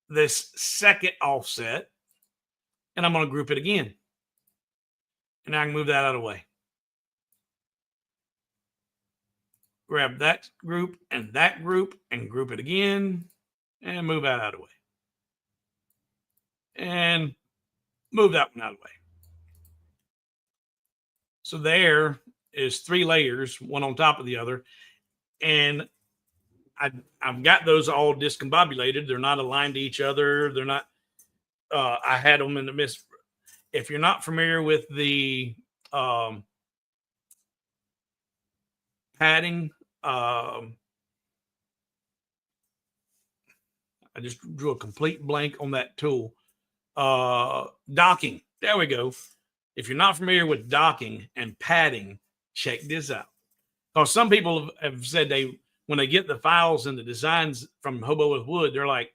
this second offset, and I'm going to group it again. And I can move that out of the way. Grab that group and group it again, and move that out of the way. And move that one out of the way. So there is 3 layers, one on top of the other. And I've got those all discombobulated. They're not aligned to each other. They're not, I had them in the midst. If you're not familiar with the padding, I just drew a complete blank on that tool. Docking. There we go. If you're not familiar with docking and padding, check this out. Because some people have said when they get the files and the designs from Hobo with Wood, they're like,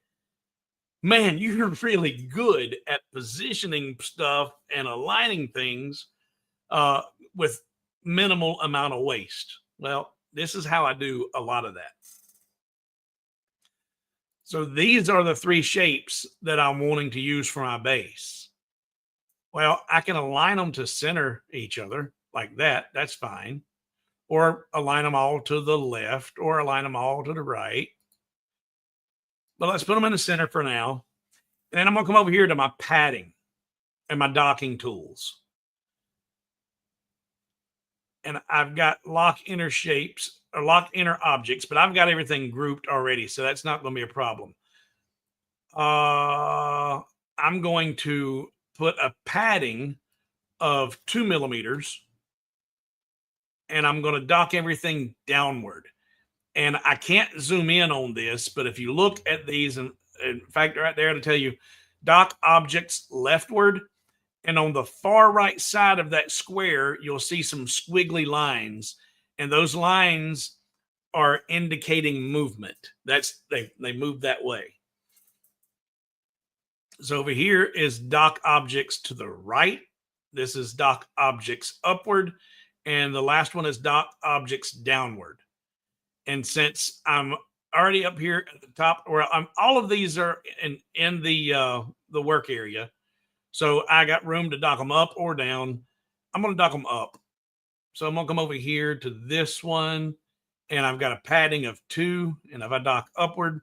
man, you're really good at positioning stuff and aligning things with minimal amount of waste. Well, this is how I do a lot of that. So these are the 3 shapes that I'm wanting to use for my base. Well, I can align them to center each other like that. That's fine. Or align them all to the left or align them all to the right. But let's put them in the center for now. And then I'm going to come over here to my padding and my docking tools. And I've got lock inner shapes or lock inner objects, but I've got everything grouped already. So that's not going to be a problem. I'm going to put a padding of 2 millimeters, and I'm going to dock everything downward. And I can't zoom in on this, but if you look at these, and in fact, right there to tell you, dock objects leftward, and on the far right side of that square, you'll see some squiggly lines, and those lines are indicating movement. That's they move that way. So over here is dock objects to the right. This is dock objects upward. And the last one is dock objects downward. And since I'm already up here at the top where all of these are in the work area. So I got room to dock them up or down. I'm going to dock them up. So I'm going to come over here to this one, and I've got a padding of 2. And if I dock upward,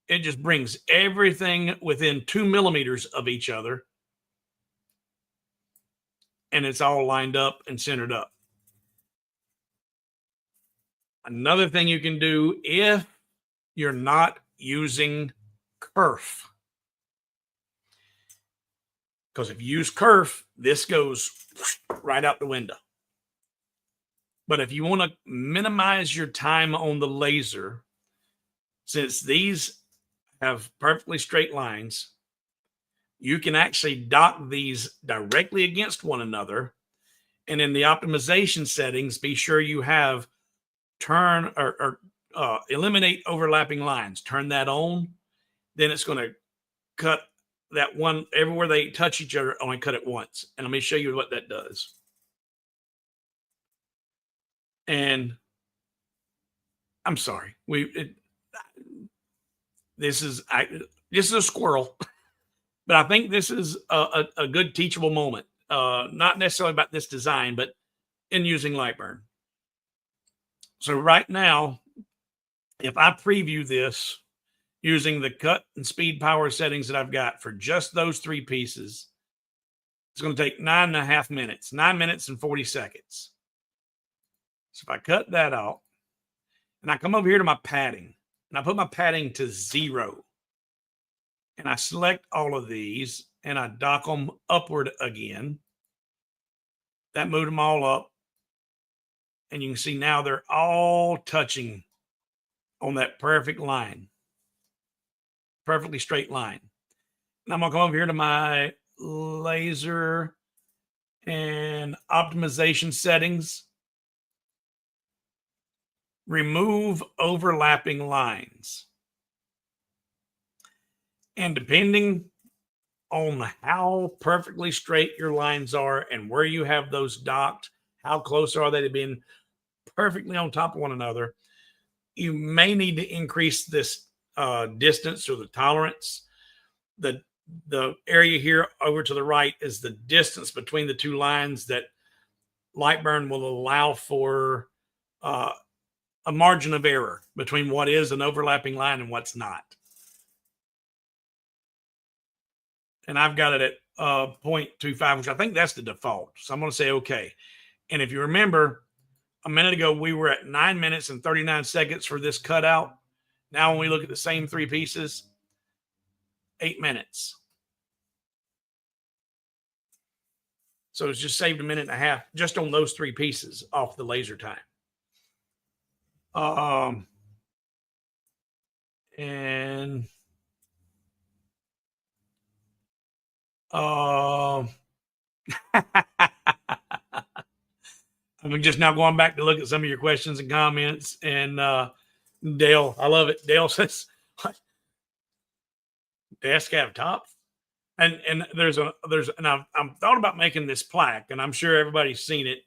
it just brings everything within 2 millimeters of each other. And it's all lined up and centered up. Another thing you can do if you're not using kerf, because if you use kerf, this goes right out the window. But if you want to minimize your time on the laser, since these have perfectly straight lines, you can actually dock these directly against one another. And in the optimization settings, be sure you have turn or eliminate overlapping lines. Turn that on. Then it's going to cut that one everywhere they touch each other, only cut it once. And let me show you what that does. And I'm sorry, this is a squirrel, but I think this is a good teachable moment. Not necessarily about this design, but in using Lightburn. So right now, if I preview this using the cut and speed power settings that I've got for just those 3 pieces, it's going to take 9.5 minutes, 9 minutes and 40 seconds. So if I cut that out and I come over here to my padding and I put my padding to 0 and I select all of these and I dock them upward again, that moved them all up. And you can see now they're all touching on that perfect line, perfectly straight line. And I'm going to come over here to my laser and optimization settings. Remove overlapping lines. And depending on how perfectly straight your lines are and where you have those docked, how close are they to being perfectly on top of one another, you may need to increase this distance or the tolerance. The area here over to the right is the distance between the 2 lines that Lightburn will allow for a margin of error between what is an overlapping line and what's not. And I've got it at 0.25, which I think that's the default. So I'm going to say okay. And if you remember, a minute ago, we were at 9 minutes and 39 seconds for this cutout. Now, when we look at the same 3 pieces, 8 minutes. So it's just saved 1.5 minutes just on those 3 pieces off the laser time. And I'm just now going back to look at some of your questions and comments. And Dale, I love it. Dale says, desk have top. And and I'm thought about making this plaque, and I'm sure everybody's seen it.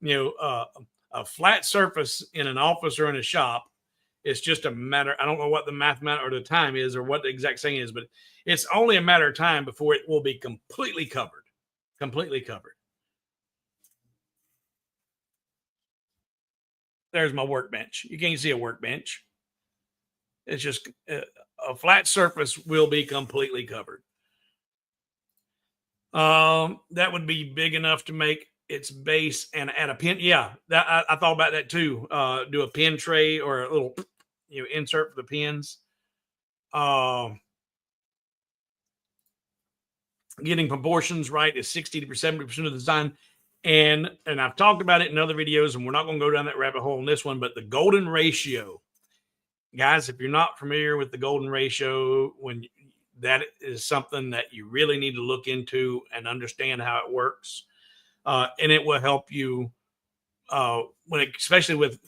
You know, a flat surface in an office or in a shop. It's just a matter. I don't know what the mathematical or the time is or what the exact saying is, but it's only a matter of time before it will be completely covered. Completely covered. There's my workbench. You can't see a workbench. It's just a flat surface will be completely covered. That would be big enough to make its base and add a pin. Yeah, that I thought about that too. Do a pin tray or a little, insert for the pins. Getting proportions right is 60 to 70% of the design. And I've talked about it in other videos, and we're not going to go down that rabbit hole in this one, but the golden ratio, guys, if you're not familiar with the golden ratio, that is something that you really need to look into and understand how it works. And it will help you especially with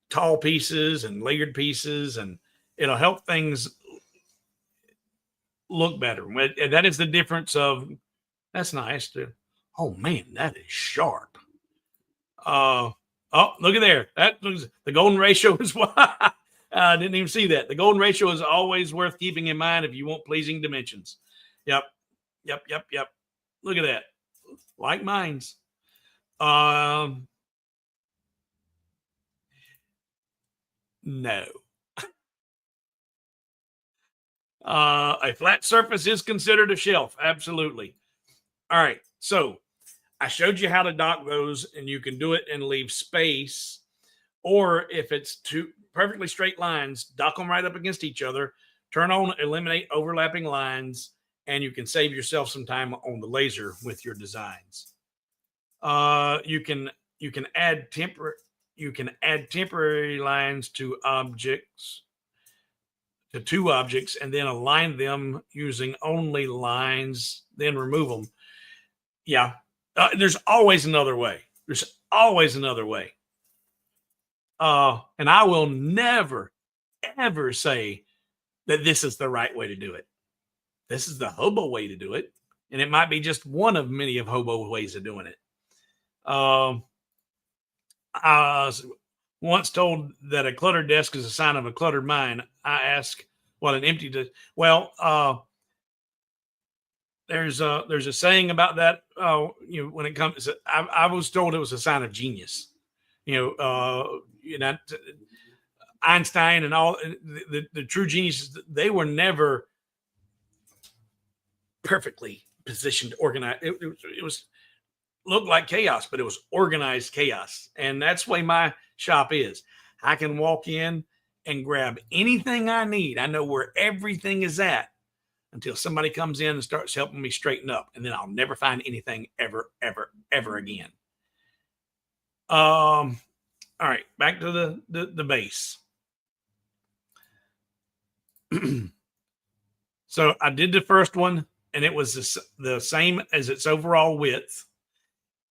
tall pieces and layered pieces, and it'll help things look better. That is the difference of, that's nice to, oh man, that is sharp. Oh, look at there. That looks, the golden ratio is what I didn't even see that. The golden ratio is always worth keeping in mind if you want pleasing dimensions. Yep. Look at that. Like mine's. No. A flat surface is considered a shelf. Absolutely. All right. So I showed you how to dock those, and you can do it and leave space. Or if it's two perfectly straight lines, dock them right up against each other, turn on, eliminate overlapping lines, and you can save yourself some time on the laser with your designs. You can add temporary lines to objects, to two objects, and then align them using only lines, then remove them. Yeah. There's always another way. There's always another way. And I will never, ever say that this is the right way to do it. This is the Hobo way to do it. And it might be just one of many of Hobo ways of doing it. I was once told that a cluttered desk is a sign of a cluttered mind. I ask what an empty desk. Well, there's a saying about that. When it comes, I was told it was a sign of genius. Einstein and all the true geniuses, they were never perfectly positioned, organized. It was looked like chaos, but it was organized chaos. And that's the way my shop is. I can walk in and grab anything I need. I know where everything is at until somebody comes in and starts helping me straighten up. And then I'll never find anything ever again. All right, back to the base. So I did the first one, and it was the same as its overall width.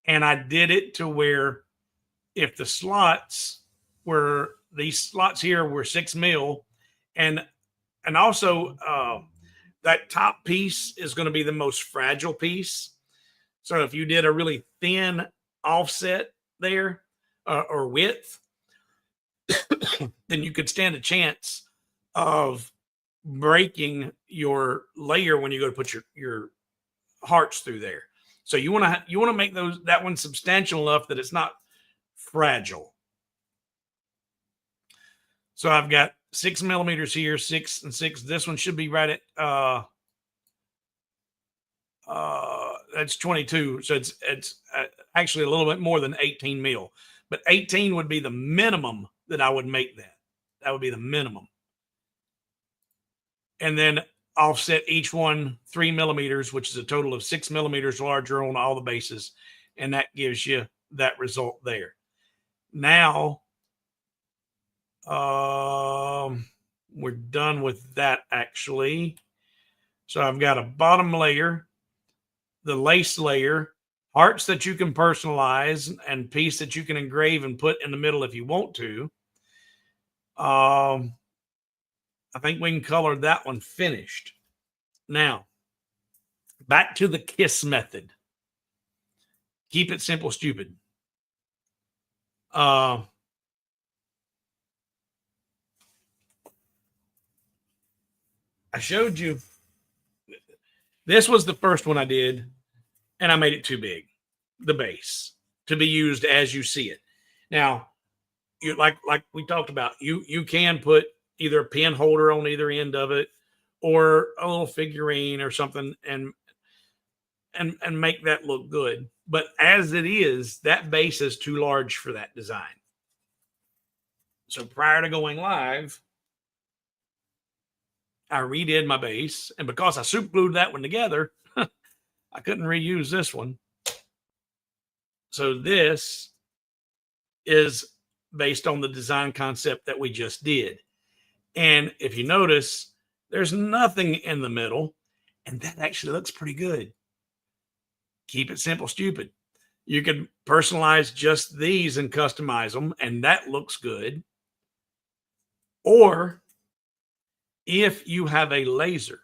And I did it to where if the slots were, these slots here were 6 mil, and also that top piece is going to be the most fragile piece. So if you did a really thin offset there or width, then you could stand a chance of breaking your layer when you go to put your hearts through there. So you want to make that one substantial enough that it's not fragile. So I've got 6 millimeters here, 6 and 6. This one should be right at that's 22. So it's actually a little bit more than 18 mil, but 18 would be the minimum that I would make that. That would be the minimum. And then offset each one 3 millimeters, which is a total of 6 millimeters larger on all the bases. And that gives you that result there. Now, we're done with that actually. So I've got a bottom layer, the lace layer, hearts that you can personalize, and piece that you can engrave and put in the middle if you want to. I think we can color that one finished. Now, back to the KISS method. Keep it simple, stupid. I showed you. This was the first one I did, and I made it too big, the base, to be used as you see it. Now, you like we talked about, you can put either a pin holder on either end of it or a little figurine or something and make that look good. But as it is, that base is too large for that design. So prior to going live, I redid my base. And because I super glued that one together, I couldn't reuse this one. So this is based on the design concept that we just did. And if you notice, there's nothing in the middle, and that actually looks pretty good. Keep it simple, stupid. You can personalize just these and customize them, and that looks good. Or if you have a laser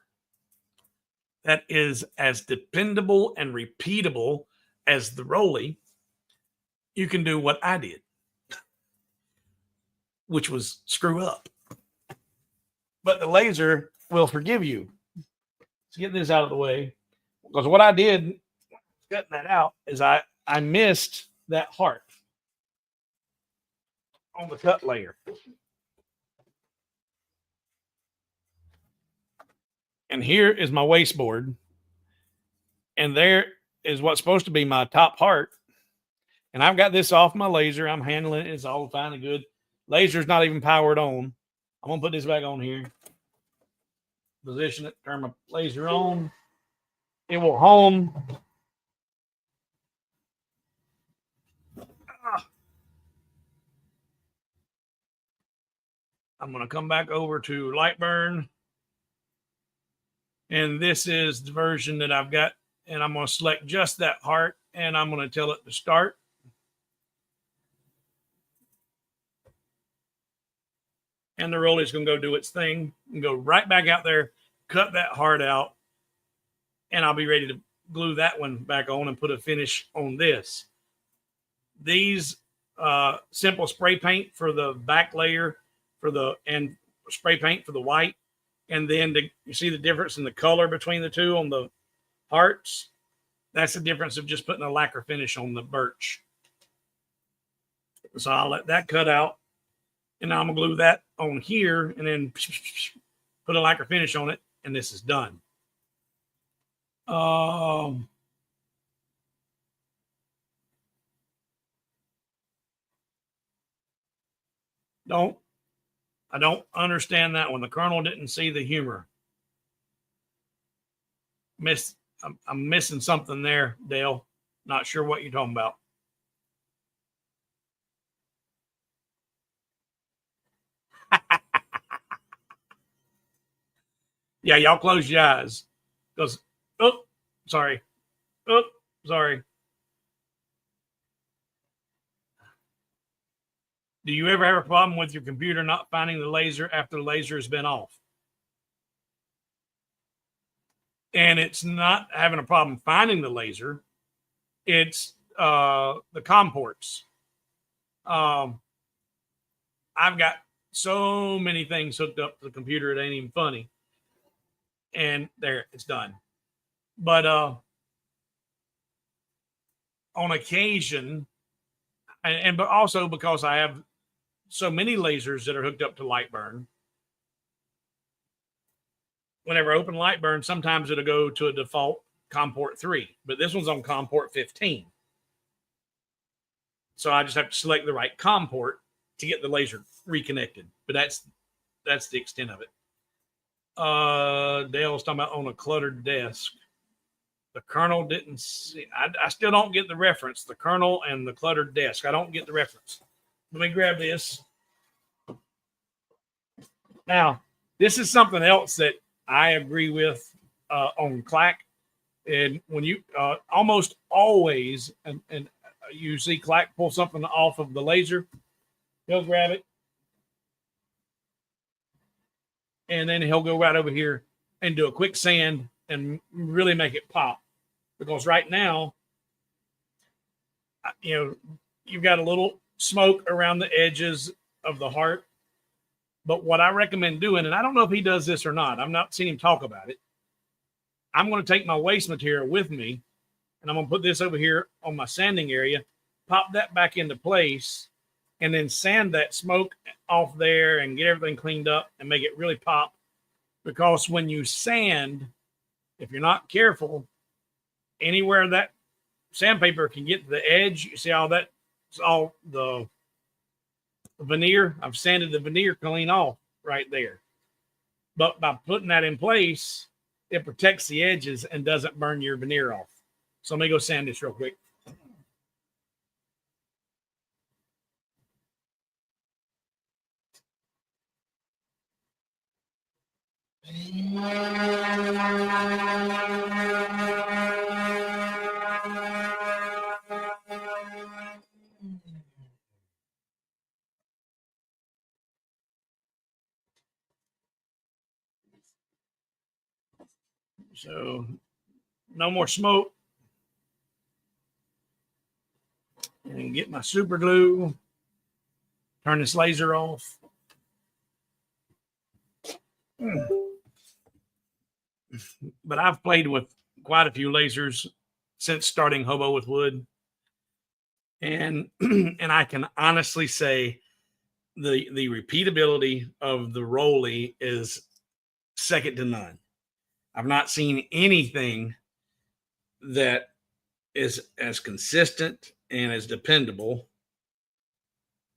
that is as dependable and repeatable as the Rolly, you can do what I did, which was screw up. but the laser will forgive you. Let's get this out of the way, because what I did cutting that out is I missed that heart on the cut layer. And here is my wasteboard. And there is what's supposed to be my top heart. And I've got this off my laser. I'm handling it. It's all fine and good. Laser's not even powered on. I'm going to put this back on here. Position it, turn my laser on. It will home. I'm going to come back over to Lightburn. And this is the version that I've got. And I'm going to select just that heart. And I'm going to tell it to start. And the roller is going to go do its thing and go right back out there, cut that heart out. And I'll be ready to glue that one back on and put a finish on this. These simple spray paint for the back layer and spray paint for the white. And then you see the difference in the color between the two on the hearts. That's the difference of just putting a lacquer finish on the birch. So I'll let that cut out. And now I'm going to glue that on here and then put a lacquer finish on it. And this is done. I don't understand that one. The Colonel didn't see the humor. I'm missing something there, Dale. Not sure what you're talking about. Yeah, y'all close your eyes. Because, sorry. Sorry. Do you ever have a problem with your computer not finding the laser after the laser has been off? And it's not having a problem finding the laser. It's the COM ports. I've got so many things hooked up to the computer, it ain't even funny. And there, it's done. But on occasion, but also because I have so many lasers that are hooked up to Lightburn, whenever I open Lightburn, sometimes it'll go to a default COM port 3, but this one's on COM port 15. So I just have to select the right COM port to get the laser reconnected. But that's the extent of it. Dale was talking about on a cluttered desk. The Colonel didn't see. I still don't get the reference. The Colonel and the cluttered desk. I don't get the reference. Let me grab this. Now, this is something else that I agree with on Clack. And when you almost always, and you see Clack pull something off of the laser, he'll grab it. And then he'll go right over here and do a quick sand and really make it pop. Because right now, you've got a little smoke around the edges of the heart. But what I recommend doing, and I don't know if he does this or not, I've not seen him talk about it. I'm going to take my waste material with me, and I'm going to put this over here on my sanding area, pop that back into place, and then sand that smoke off there and get everything cleaned up and make it really pop. Because when you sand, if you're not careful, anywhere that sandpaper can get to the edge, you see all that, it's all the veneer. I've sanded the veneer clean off right there. But by putting that in place, it protects the edges and doesn't burn your veneer off. So let me go sand this real quick. So no more smoke. And get my super glue. Turn this laser off. But I've played with quite a few lasers since starting Hobo with Wood. And and I can honestly say the repeatability of the Rolly is second to none. I've not seen anything that is as consistent and as dependable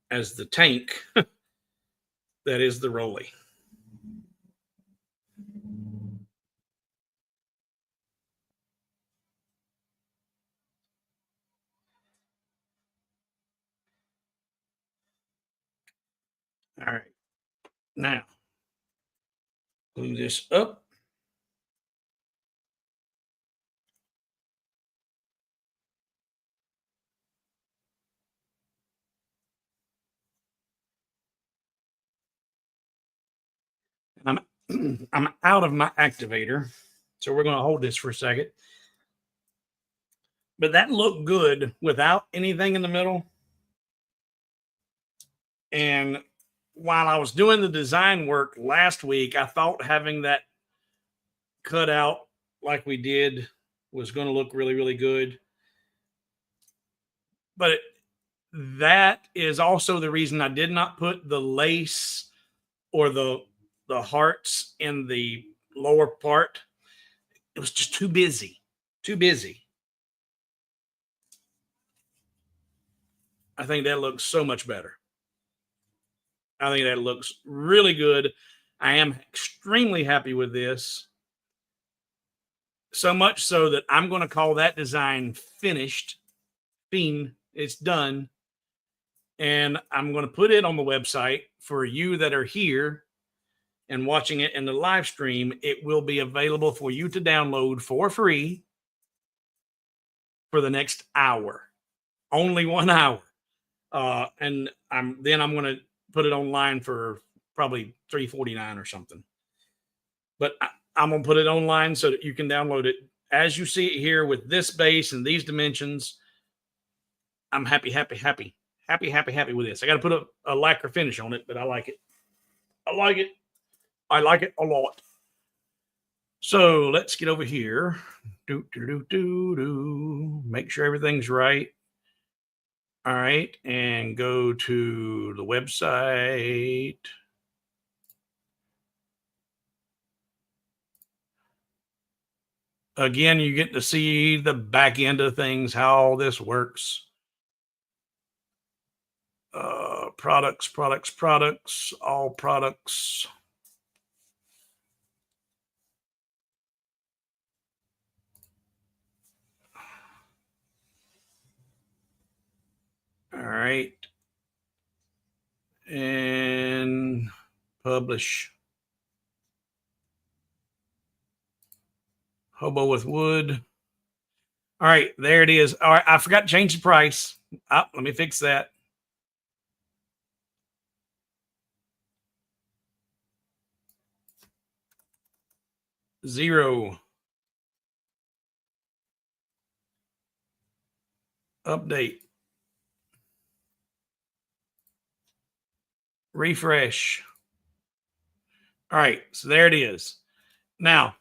as the tank that is the Rolly. All right. Now, glue this up. I'm I'm out of my activator, so we're going to hold this for a second. But that looked good without anything in the middle. And while I was doing the design work last week, I thought having that cut out like we did was going to look really, really good. But that is also the reason I did not put the lace or the hearts in the lower part. It was just too busy. Too busy. I think that looks so much better. I think that looks really good. I am extremely happy with this. So much so that I'm going to call that design finished. It's done. And I'm going to put it on the website for you that are here and watching it in the live stream. It will be available for you to download for free for the next hour. Only 1 hour. And I'm going to put it online for probably $3.49 or something. But I'm going to put it online so that you can download it. As you see it here with this base and these dimensions, I'm happy with this. I got to put a lacquer finish on it, but I like it. I like it a lot. So let's get over here. Make sure everything's right. All right. And go to the website. Again, you get to see the back end of things, how all this works. Products, all products. All right. And publish. Hobo with Wood. All right, there it is. All right, I forgot to change the price. Let me fix that. $0. Update. Refresh. All right, so there it is. Now,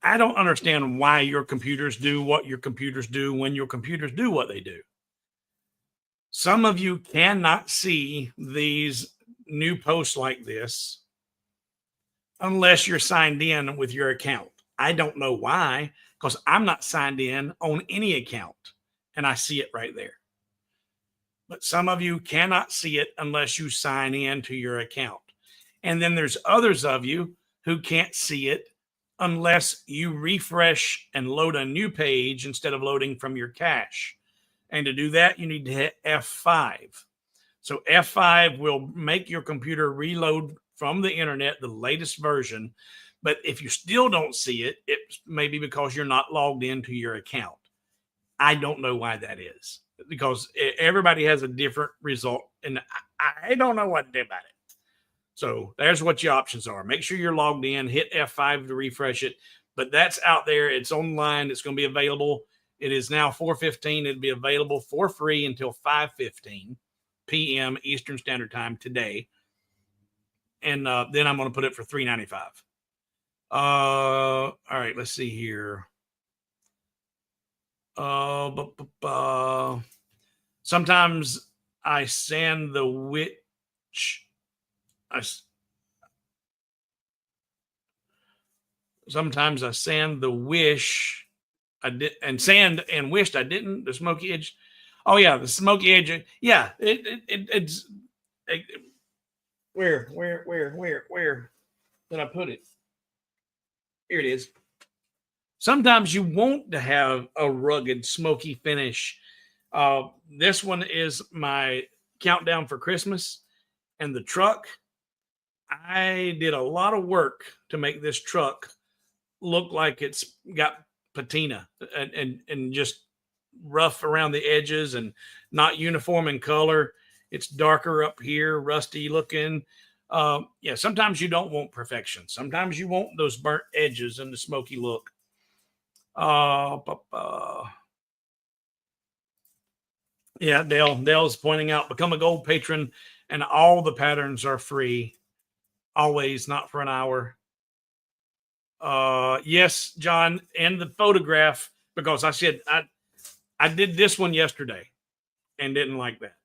I don't understand why your computers do what your computers do when your computers do what they do. Some of you cannot see these new posts like this unless you're signed in with your account. I don't know why, because I'm not signed in on any account, and I see it right there. But some of you cannot see it unless you sign in to your account. And then there's others of you who can't see it unless you refresh and load a new page instead of loading from your cache. And to do that, you need to hit F5. So F5 will make your computer reload from the internet, the latest version. But if you still don't see it, it may be because you're not logged into your account. I don't know why that is, because everybody has a different result, and I don't know what to do about it. So there's what your options are. Make sure you're logged in, hit F5 to refresh it. But that's out there. It's online. It's going to be available. It is now 4:15. It'll be available for free until 5:15 p.m. Eastern Standard Time today. and then I'm going to put it for $3.95. All right, let's see here. Sometimes I sand the sometimes I sand the wish I did, and sand and wished I didn't. The smoky edge. Oh yeah, the smoky edge. Yeah, it's where did I put it? Here it is. Sometimes you want to have a rugged, smoky finish. This one is my countdown for Christmas, and the truck. I did a lot of work to make this truck look like it's got patina and just rough around the edges and not uniform in color. It's darker up here, rusty looking. Yeah, sometimes you don't want perfection. Sometimes you want those burnt edges and the smoky look. Yeah, Dale's pointing out, become a gold patron and all the patterns are free. Always, not for an hour. Yes, John, and the photograph, because I said I did this one yesterday and didn't like that.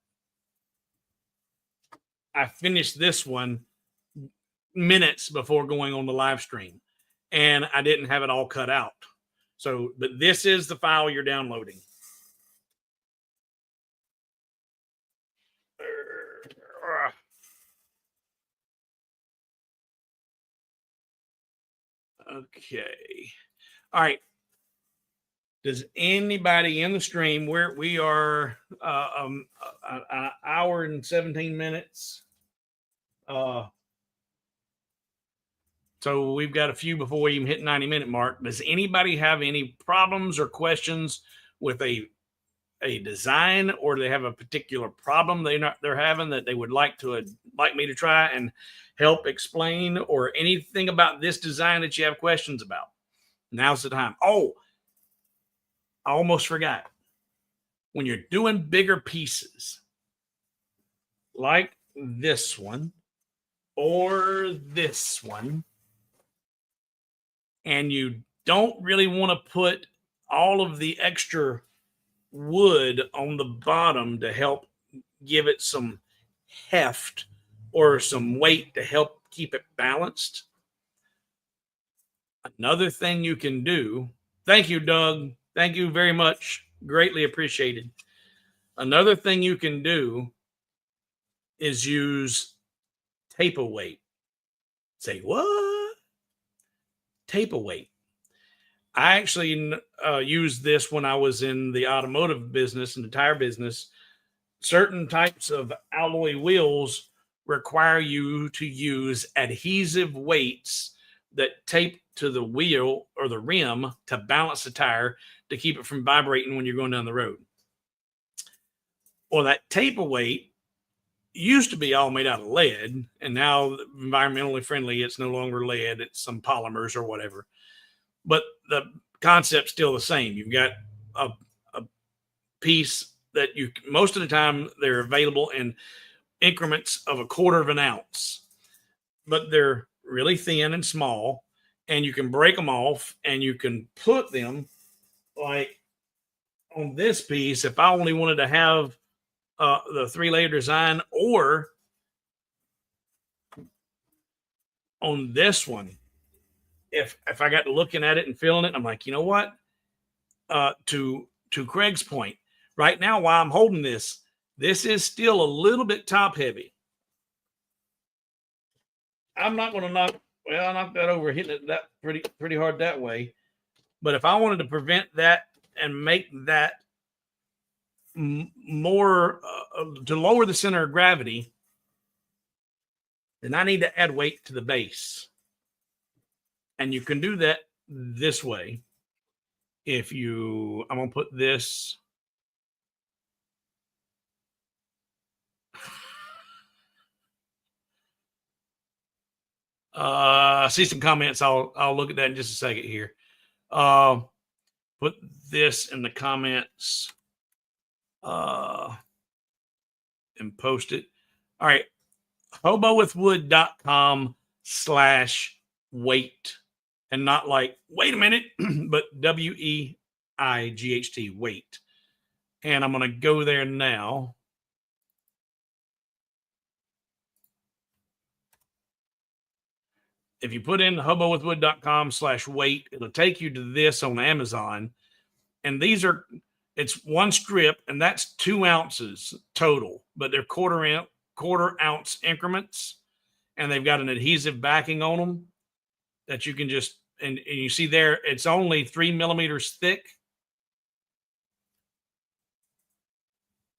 I finished this one minutes before going on the live stream, and I didn't have it all cut out. So, but this is the file you're downloading. Okay. All right. Does anybody in the stream, where we are an hour and 17 minutes? So we've got a few before we even hit 90-minute mark. Does anybody have any problems or questions with a design, or do they have a particular problem they're having that they would like me to try and help explain, or anything about this design that you have questions about? Now's the time. Oh, I almost forgot. When you're doing bigger pieces like this one or this one, and you don't really want to put all of the extra wood on the bottom to help give it some heft or some weight to help keep it balanced. Another thing you can do, thank you, Doug. Thank you very much. Greatly appreciated. Another thing you can do is use tape a weight. Say, what? Tape a weight. I actually used this when I was in the automotive business and the tire business. Certain types of alloy wheels require you to use adhesive weights that tape to the wheel or the rim to balance the tire to keep it from vibrating when you're going down the road. Well, that tape weight used to be all made out of lead, and now environmentally friendly, it's no longer lead, it's some polymers or whatever. But the concept's still the same. You've got a piece that you, most of the time, they're available in increments of 1/4 of an ounce, but they're really thin and small, and you can break them off and you can put them like on this piece. If I only wanted to have the 3-layer design, or on this one, if I got to looking at it and feeling it, I'm like, you know what? To Craig's point, right now, while I'm holding this is still a little bit top heavy. I'm not going to knock that over, hitting it that pretty hard that way. But if I wanted to prevent that and make that more to lower the center of gravity, then I need to add weight to the base. And you can do that this way. I'm going to put this. I see some comments. I'll look at that in just a second here. Put this in the comments and post it. All right. hobowithwood.com/weight, and not like, wait a minute, but WEIGHT, weight. And I'm going to go there now. If you put in hobowithwood.com/weight, it'll take you to this on Amazon. And these are, it's one strip, and that's 2 ounces total, but they're quarter ounce increments, and they've got an adhesive backing on them that you can just, and you see there, it's only 3 millimeters thick.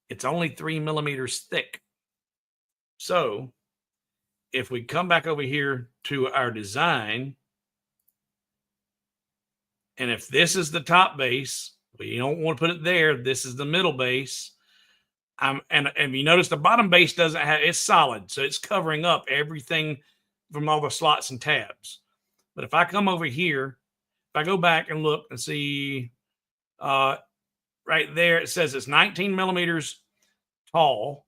It's only 3 millimeters thick. So if we come back over here to our design, and if this is the top base, we don't want to put it there. This is the middle base. And you notice the bottom base doesn't have, it's solid. So it's covering up everything from all the slots and tabs. But if I come over here, if I go back and look and see right there, it says it's 19 millimeters tall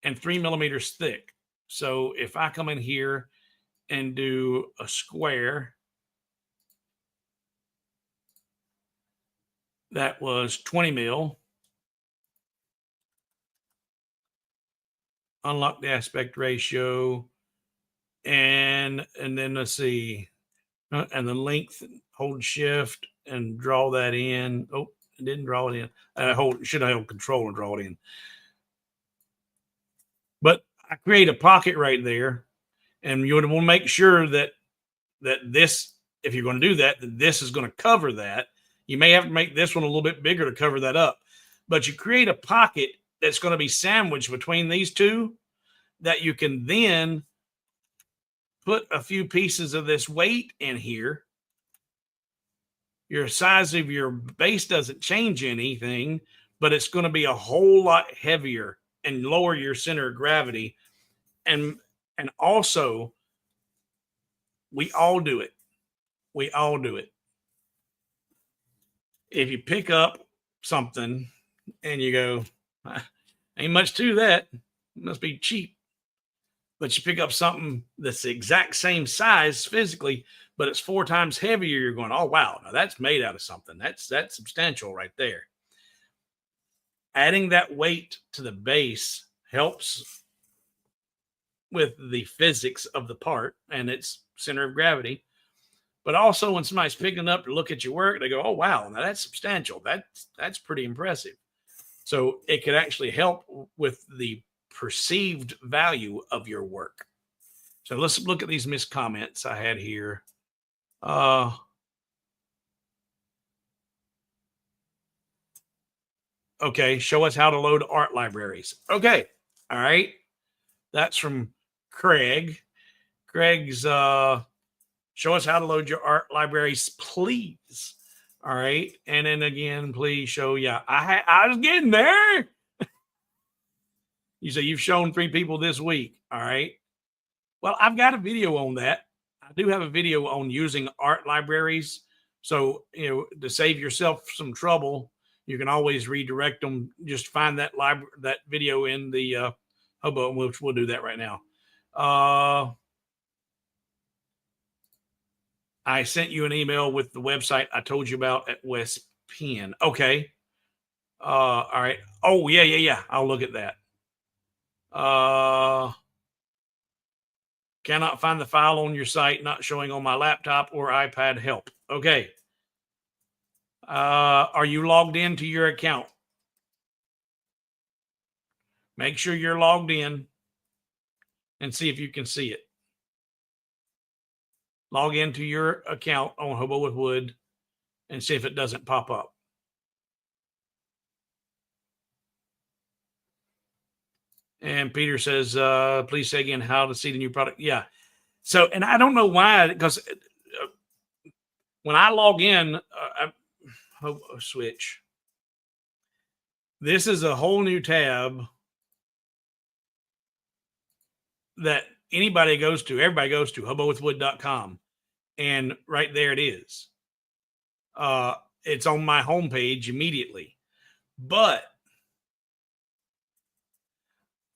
and 3 millimeters thick. So if I come in here and do a square, that was 20 mil. Unlock the aspect ratio. And then let's see. And the length, hold shift and draw that in. Oh, it didn't draw it in. Should I hold control and draw it in? But I create a pocket right there. And you would want to make sure that this, if you're going to do that this is going to cover that. You may have to make this one a little bit bigger to cover that up. But you create a pocket that's going to be sandwiched between these two that you can then put a few pieces of this weight in here. Your size of your base doesn't change anything, but it's going to be a whole lot heavier and lower your center of gravity. And also, we all do it. We all do it. If you pick up something and you go, ain't much to that, it must be cheap. But you pick up something that's the exact same size physically, but it's 4 times heavier, you're going, oh, wow, now that's made out of something. That's substantial right there. Adding that weight to the base helps with the physics of the part and its center of gravity. But also when somebody's picking up to look at your work, they go, oh, wow, now that's substantial. That's pretty impressive. So it could actually help with the perceived value of your work. So let's look at these missed comments I had here. Okay, show us how to load art libraries. Okay, all right. That's from Craig. Craig's show us how to load your art libraries, please. All right. And then again, please show. Yeah, I was getting there. You say you've shown 3 people this week. All right. Well, I've got a video on that. I do have a video on using art libraries. So, to save yourself some trouble, you can always redirect them. Just find that video in the Hobo, which we'll do that right now. I sent you an email with the website I told you about at West Penn. Okay. All right. Oh, yeah. I'll look at that. Cannot find the file on your site, not showing on my laptop or iPad. Help. Okay. Are you logged into your account? Make sure you're logged in and see if you can see it. Log into your account on Hobo with Wood and see if it doesn't pop up. And Peter says, please say again how to see the new product. Yeah. So, and I don't know why, because when I log in, switch. This is a whole new tab that everybody goes to, hobowithwood.com. And right there it is. It's on my homepage immediately. But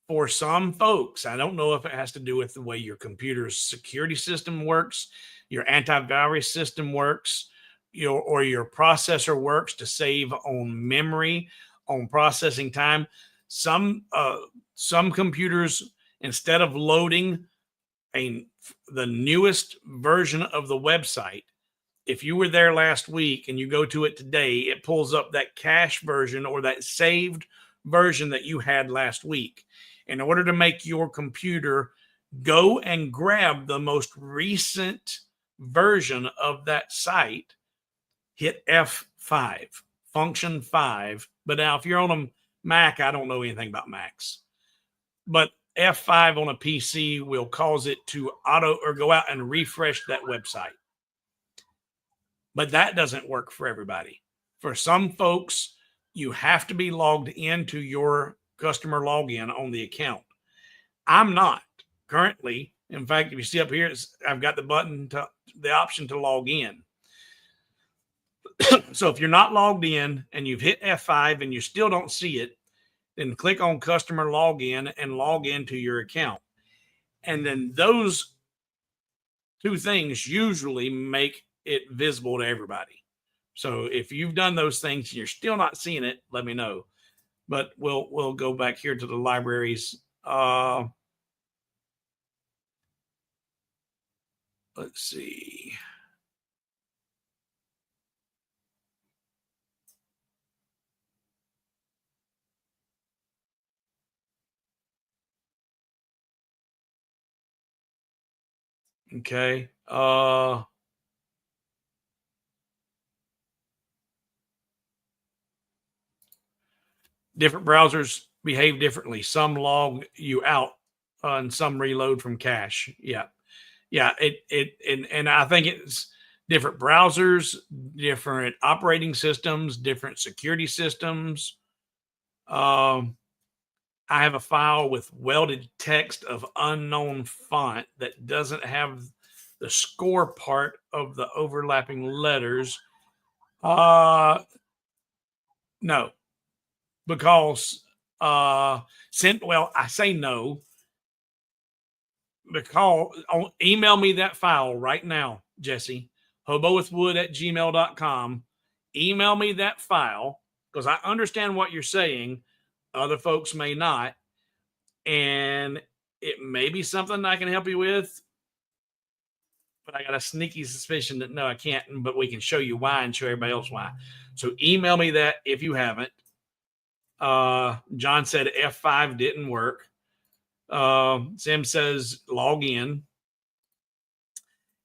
For some folks, I don't know if it has to do with the way your computer's security system works, your antivirus system works, or your processor works to save on memory, on processing time. Some some computers, instead of loading the newest version of the website, if you were there last week and you go to it today, it pulls up that cache version or that saved version that you had last week. In order to make your computer go and grab the most recent version of that site, hit F5, function 5. But now, if you're on a Mac, I don't know anything about Macs, but F5 on a PC will cause it to auto or go out and refresh that website. But that doesn't work for everybody. For some folks, you have to be logged into your customer login on the account. I'm not currently. In fact, if you see up here, I've got the option to log in. So if you're not logged in and you've hit F5 and you still don't see it, then click on customer login and log into your account. And then those two things usually make it visible to everybody. So if you've done those things and you're still not seeing it, let me know. But we'll go back here to the libraries. Let's see. Okay. Different browsers behave differently. Some log you out and some reload from cache. Yeah. And I think it's different browsers, different operating systems, different security systems. I have a file with welded text of unknown font that doesn't have the score part of the overlapping letters. No, because I say no because email me that file right now, Jesse. hobowithwood@gmail.com. Email me that file because I understand what you're saying. Other folks may not. And it may be something I can help you with, but I got a sneaky suspicion that no, I can't. But we can show you why and show everybody else why. So email me that if you haven't. John said F5 didn't work. Sim says log in.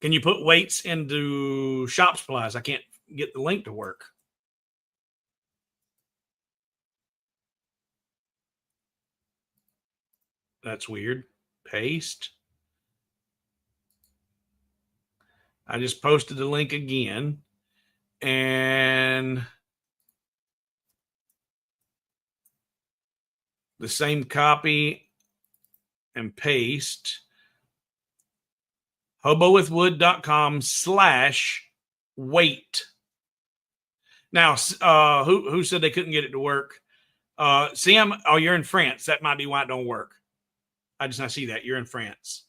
Can you put weights into shop supplies? I can't get the link to work. That's weird. Paste. I just posted the link again. And the same copy and paste. hobowithwood.com/weight. Now, who said they couldn't get it to work? Sam, oh, you're in France. That might be why it don't work. I just not see that. You're in France.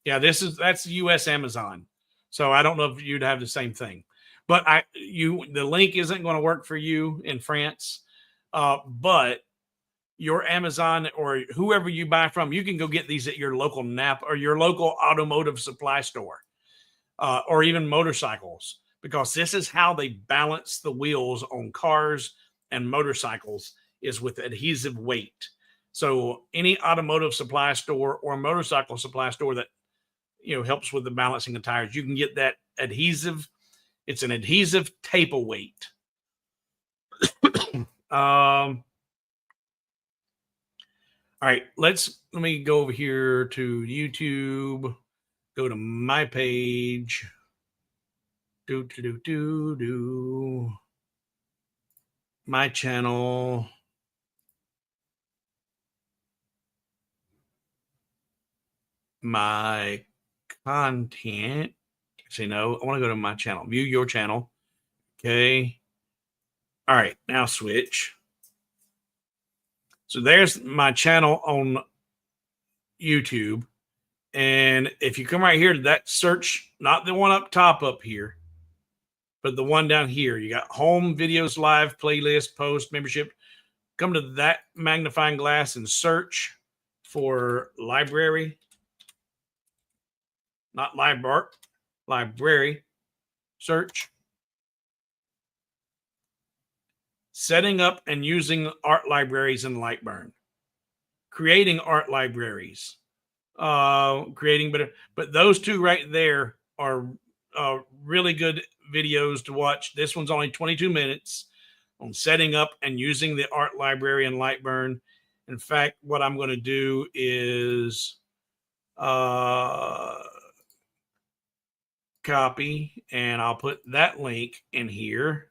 Yeah, that's US Amazon. So I don't know if you'd have the same thing. But the link isn't going to work for you in France. But your Amazon or whoever you buy from, you can go get these at your local NAP or your local automotive supply store, or even motorcycles, because this is how they balance the wheels on cars and motorcycles is with adhesive weight. So any automotive supply store or motorcycle supply store that helps with the balancing of tires, you can get that adhesive. It's an adhesive tape weight. All right, let me go over here to YouTube, go to my page. My channel. My content. Say no, I want to go to my channel. View your channel. Okay. All right, now switch. So there's my channel on YouTube. And if you come right here to that search, not the one up top up here, but the one down here, you got home, videos, live, playlist, post, membership. Come to that magnifying glass and search for library, not live art, library, search. Setting up and using art libraries in Lightburn. Creating art libraries. Creating, but those two right there are really good videos to watch. This one's only 22 minutes on setting up and using the art library in Lightburn. In fact, what I'm going to do is copy, and I'll put that link in here,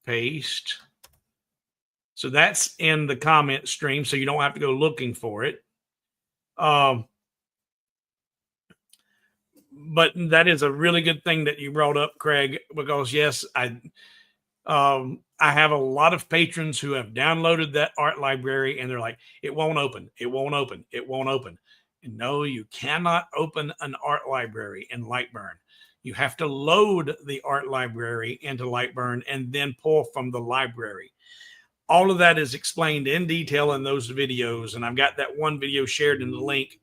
paste. So that's in the comment stream, so you don't have to go looking for it. But that is a really good thing that you brought up, Craig, because yes, I have a lot of patrons who have downloaded that art library and they're like, it won't open, it won't open, it won't open. And no, you cannot open an art library in Lightburn. You have to load the art library into Lightburn and then pull from the library. All of that is explained in detail in those videos, and I've got that one video shared in the link.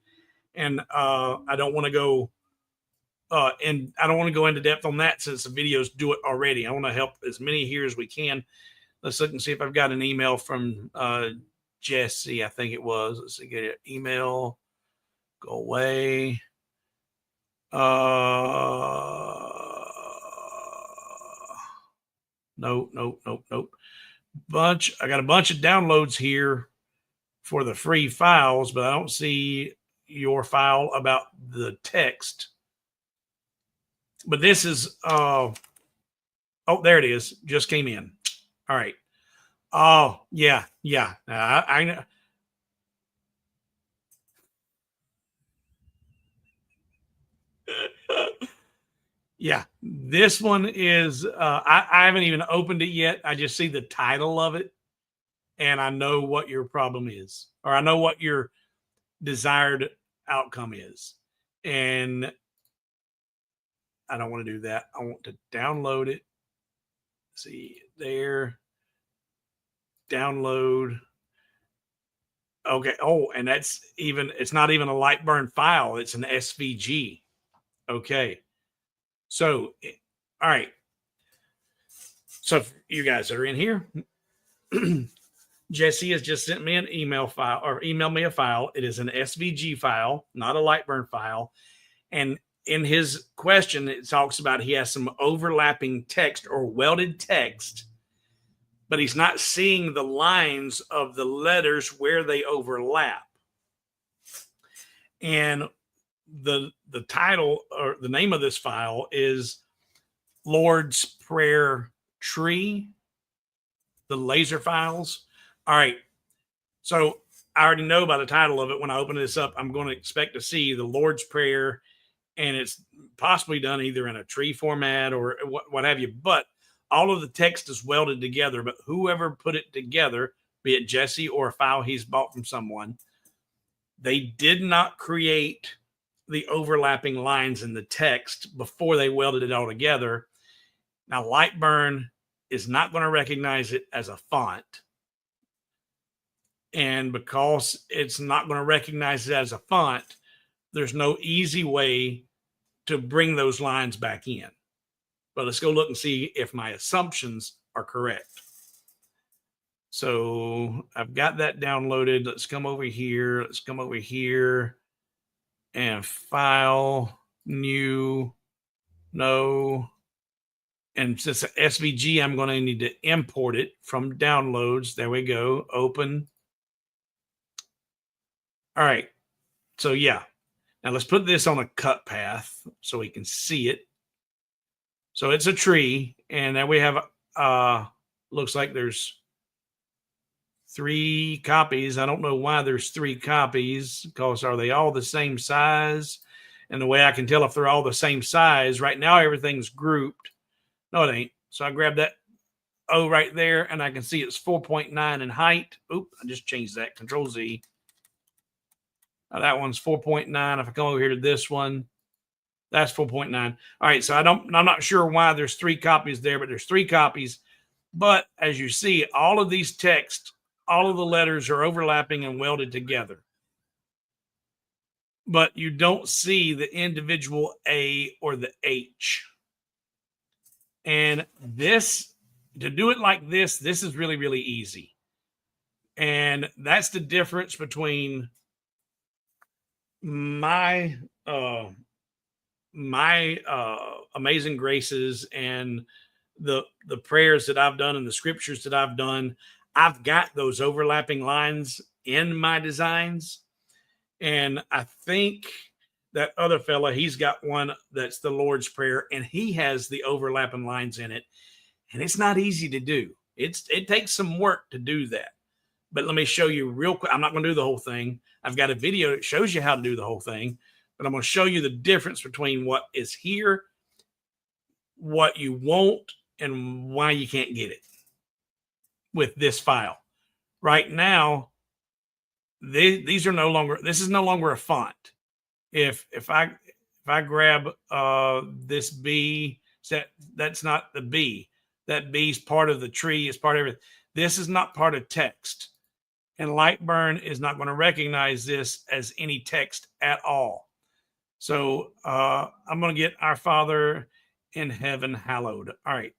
And I don't want to go into depth on that since the videos do it already. I want to help as many here as we can. Let's look and see if I've got an email from Jesse. I think it was. Let's see, get an email. Go away. Nope. I got a bunch of downloads here for the free files, but I don't see your file about the text. But this is oh, there it is. Just came in. All right. Oh, yeah. I know. Yeah, this one is I haven't even opened it yet. I just see the title of it and I know what your problem is, or I know what your desired outcome is. And I don't want to do that. I want to download it. See there. Download. Okay. Oh, and it's not even a Lightburn file. It's an SVG. Okay. So, all right. So you guys are in here. Jesse has just sent me an email file, or emailed me a file. It is an SVG file, not a Lightburn file. And in his question, it talks about he has some overlapping text or welded text, but he's not seeing the lines of the letters where they overlap. And the title or the name of this file is Lord's Prayer Tree, the laser files. All right. So I already know by the title of it, when I open this up, I'm going to expect to see the Lord's Prayer, and it's possibly done either in a tree format or what have you. But all of the text is welded together. But whoever put it together, be it Jesse or a file he's bought from someone, they did not create the overlapping lines in the text before they welded it all together. Now, Lightburn is not going to recognize it as a font. And because it's not going to recognize it as a font, there's no easy way to bring those lines back in. But let's go look and see if my assumptions are correct. So I've got that downloaded. Let's come over here. And file, new, no. And since it's SVG, I'm going to need to import it from downloads. There we go. Open. All right. So yeah. Now let's put this on a cut path so we can see it. So it's a tree, and then we have looks like there's 3 copies. I don't know why there's 3 copies, because are they all the same size? And the way I can tell if they're all the same size, right now everything's grouped. No, it ain't. So I grab that O right there, and I can see it's 4.9 in height. Oop, I just changed that. Control Z. That one's 4.9. If I come over here to this one, that's 4.9. All right, so I'm not sure why there's 3 copies there, but there's 3 copies. But as you see, all of these text, all of the letters are overlapping and welded together. But you don't see the individual A or the H. And this, to do it like this is really, really easy. And that's the difference between my amazing graces and the prayers that I've done and the scriptures that I've done. I've got those overlapping lines in my designs. And I think that other fella, he's got one that's the Lord's Prayer, and he has the overlapping lines in it. And it's not easy to do. It takes some work to do that. But let me show you real quick. I'm not going to do the whole thing. I've got a video that shows you how to do the whole thing, but I'm going to show you the difference between what is here, what you want, and why you can't get it with this file. Right now, these are no longer, this is no longer a font. If I grab this B, that's not the B. That B is part of the tree, is part of everything. This is not part of text. And Lightburn is not going to recognize this as any text at all. So I'm going to get Our Father in Heaven, hallowed. All right.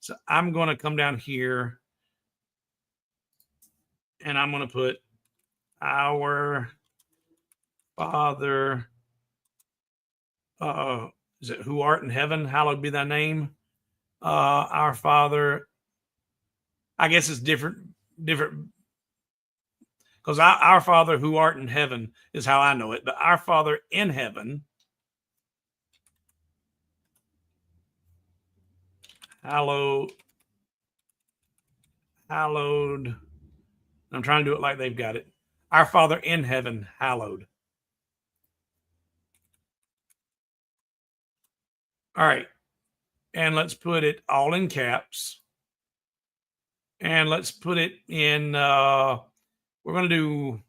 So I'm going to come down here and I'm going to put Our Father, is it who art in heaven, hallowed be thy name. Our Father, I guess it's different because Our Father who art in heaven is how I know it, but Our Father in heaven, hallowed. I'm trying to do it like they've got it. Our Father in heaven, hallowed. All right. And let's put it all in caps. And let's put it in, we're going to do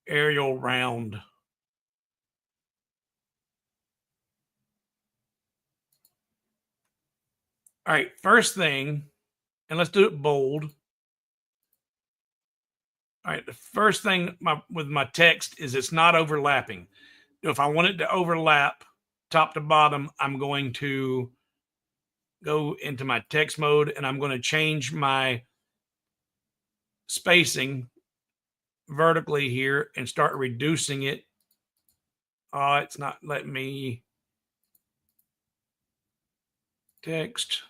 Arial round. All right, first thing, and let's do it bold. All right, the first thing with my text is it's not overlapping. If I want it to overlap top to bottom, I'm going to go into my text mode and I'm going to change my spacing vertically here and start reducing it. It's not letting me text.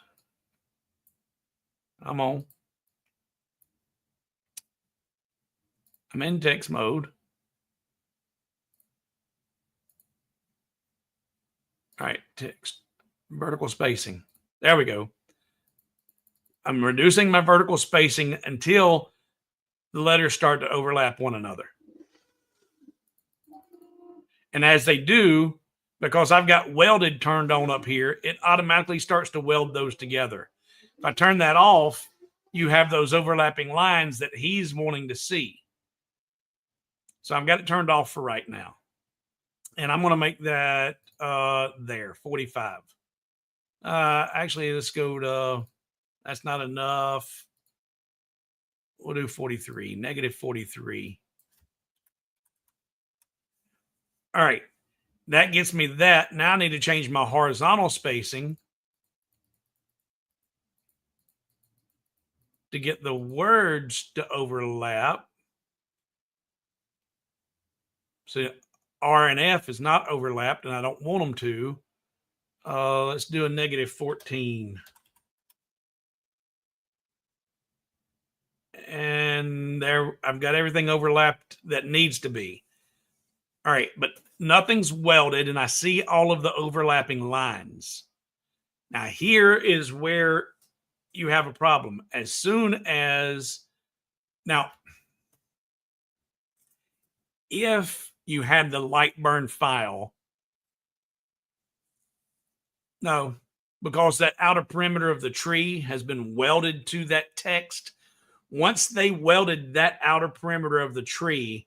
I'm in text mode. All right, text, vertical spacing. There we go. I'm reducing my vertical spacing until the letters start to overlap one another. And as they do, because I've got welded turned on up here, it automatically starts to weld those together. If I turn that off, you have those overlapping lines that he's wanting to see. So I've got it turned off for right now. And I'm going to make that there, 45. Actually, let's go to, that's not enough. We'll do 43, negative 43. All right. That gets me that. Now I need to change my horizontal spacing to get the words to overlap. So R and F is not overlapped, and I don't want them to. Let's do a negative 14. And there, I've got everything overlapped that needs to be. All right, but nothing's welded, and I see all of the overlapping lines. Now, here is where you have a problem. As soon as, now, if you had the Lightburn file, no, because that outer perimeter of the tree has been welded to that text. Once they welded that outer perimeter of the tree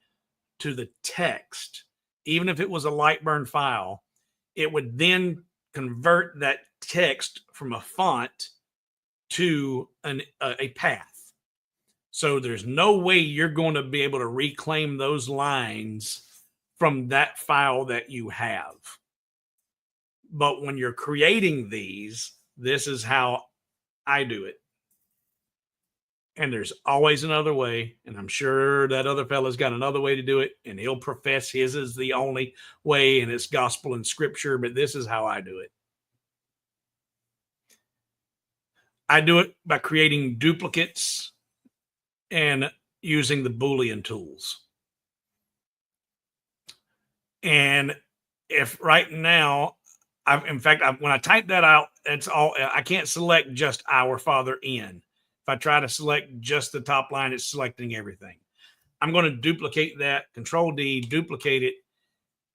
to the text, even if it was a light burn file, it would then convert that text from a font to a path. So there's no way you're going to be able to reclaim those lines from that file that you have. But when you're creating these, this is how I do it. And there's always another way. And I'm sure that other fella's got another way to do it. And he'll profess his is the only way and it's gospel and scripture. But this is how I do it. I do it by creating duplicates and using the Boolean tools. And if right now, in fact, when I type that out, it's all, I can't select just our Father in. If I try to select just the top line, it's selecting everything. I'm going to duplicate that, Control D, duplicate it,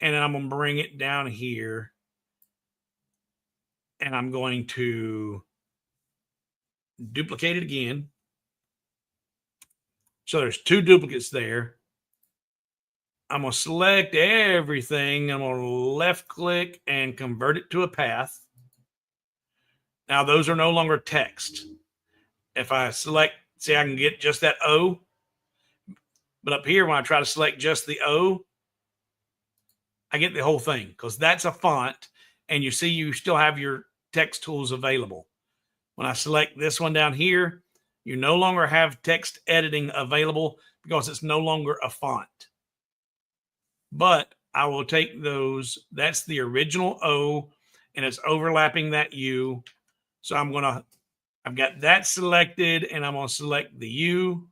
and then I'm going to bring it down here. And I'm going to duplicate it again. So there's two duplicates there. I'm going to select everything. I'm going to left click and convert it to a path. Now those are no longer text. If I select, see, I can get just that O. But up here, when I try to select just the O, I get the whole thing because that's a font. And you see, you still have your text tools available. When I select this one down here, you no longer have text editing available because it's no longer a font. But I will take those. That's the original O, and it's overlapping that U. So I've got that selected, and I'm going to select the U.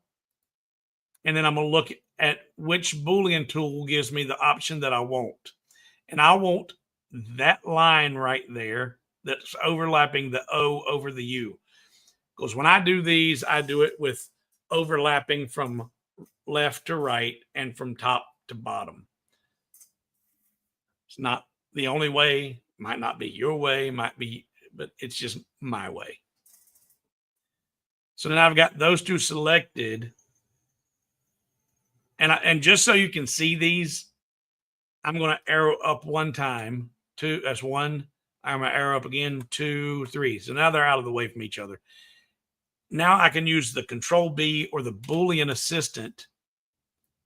And then I'm going to look at which Boolean tool gives me the option that I want. And I want that line right there that's overlapping the O over the U. Because when I do these, I do it with overlapping from left to right and from top to bottom. It's not the only way, might not be your way, might be, but it's just my way. So now I've got those two selected. And just so you can see these, I'm going to arrow up one time. Two, that's one. I'm going to arrow up again, 2, 3. So now they're out of the way from each other. Now I can use the Control B or the Boolean assistant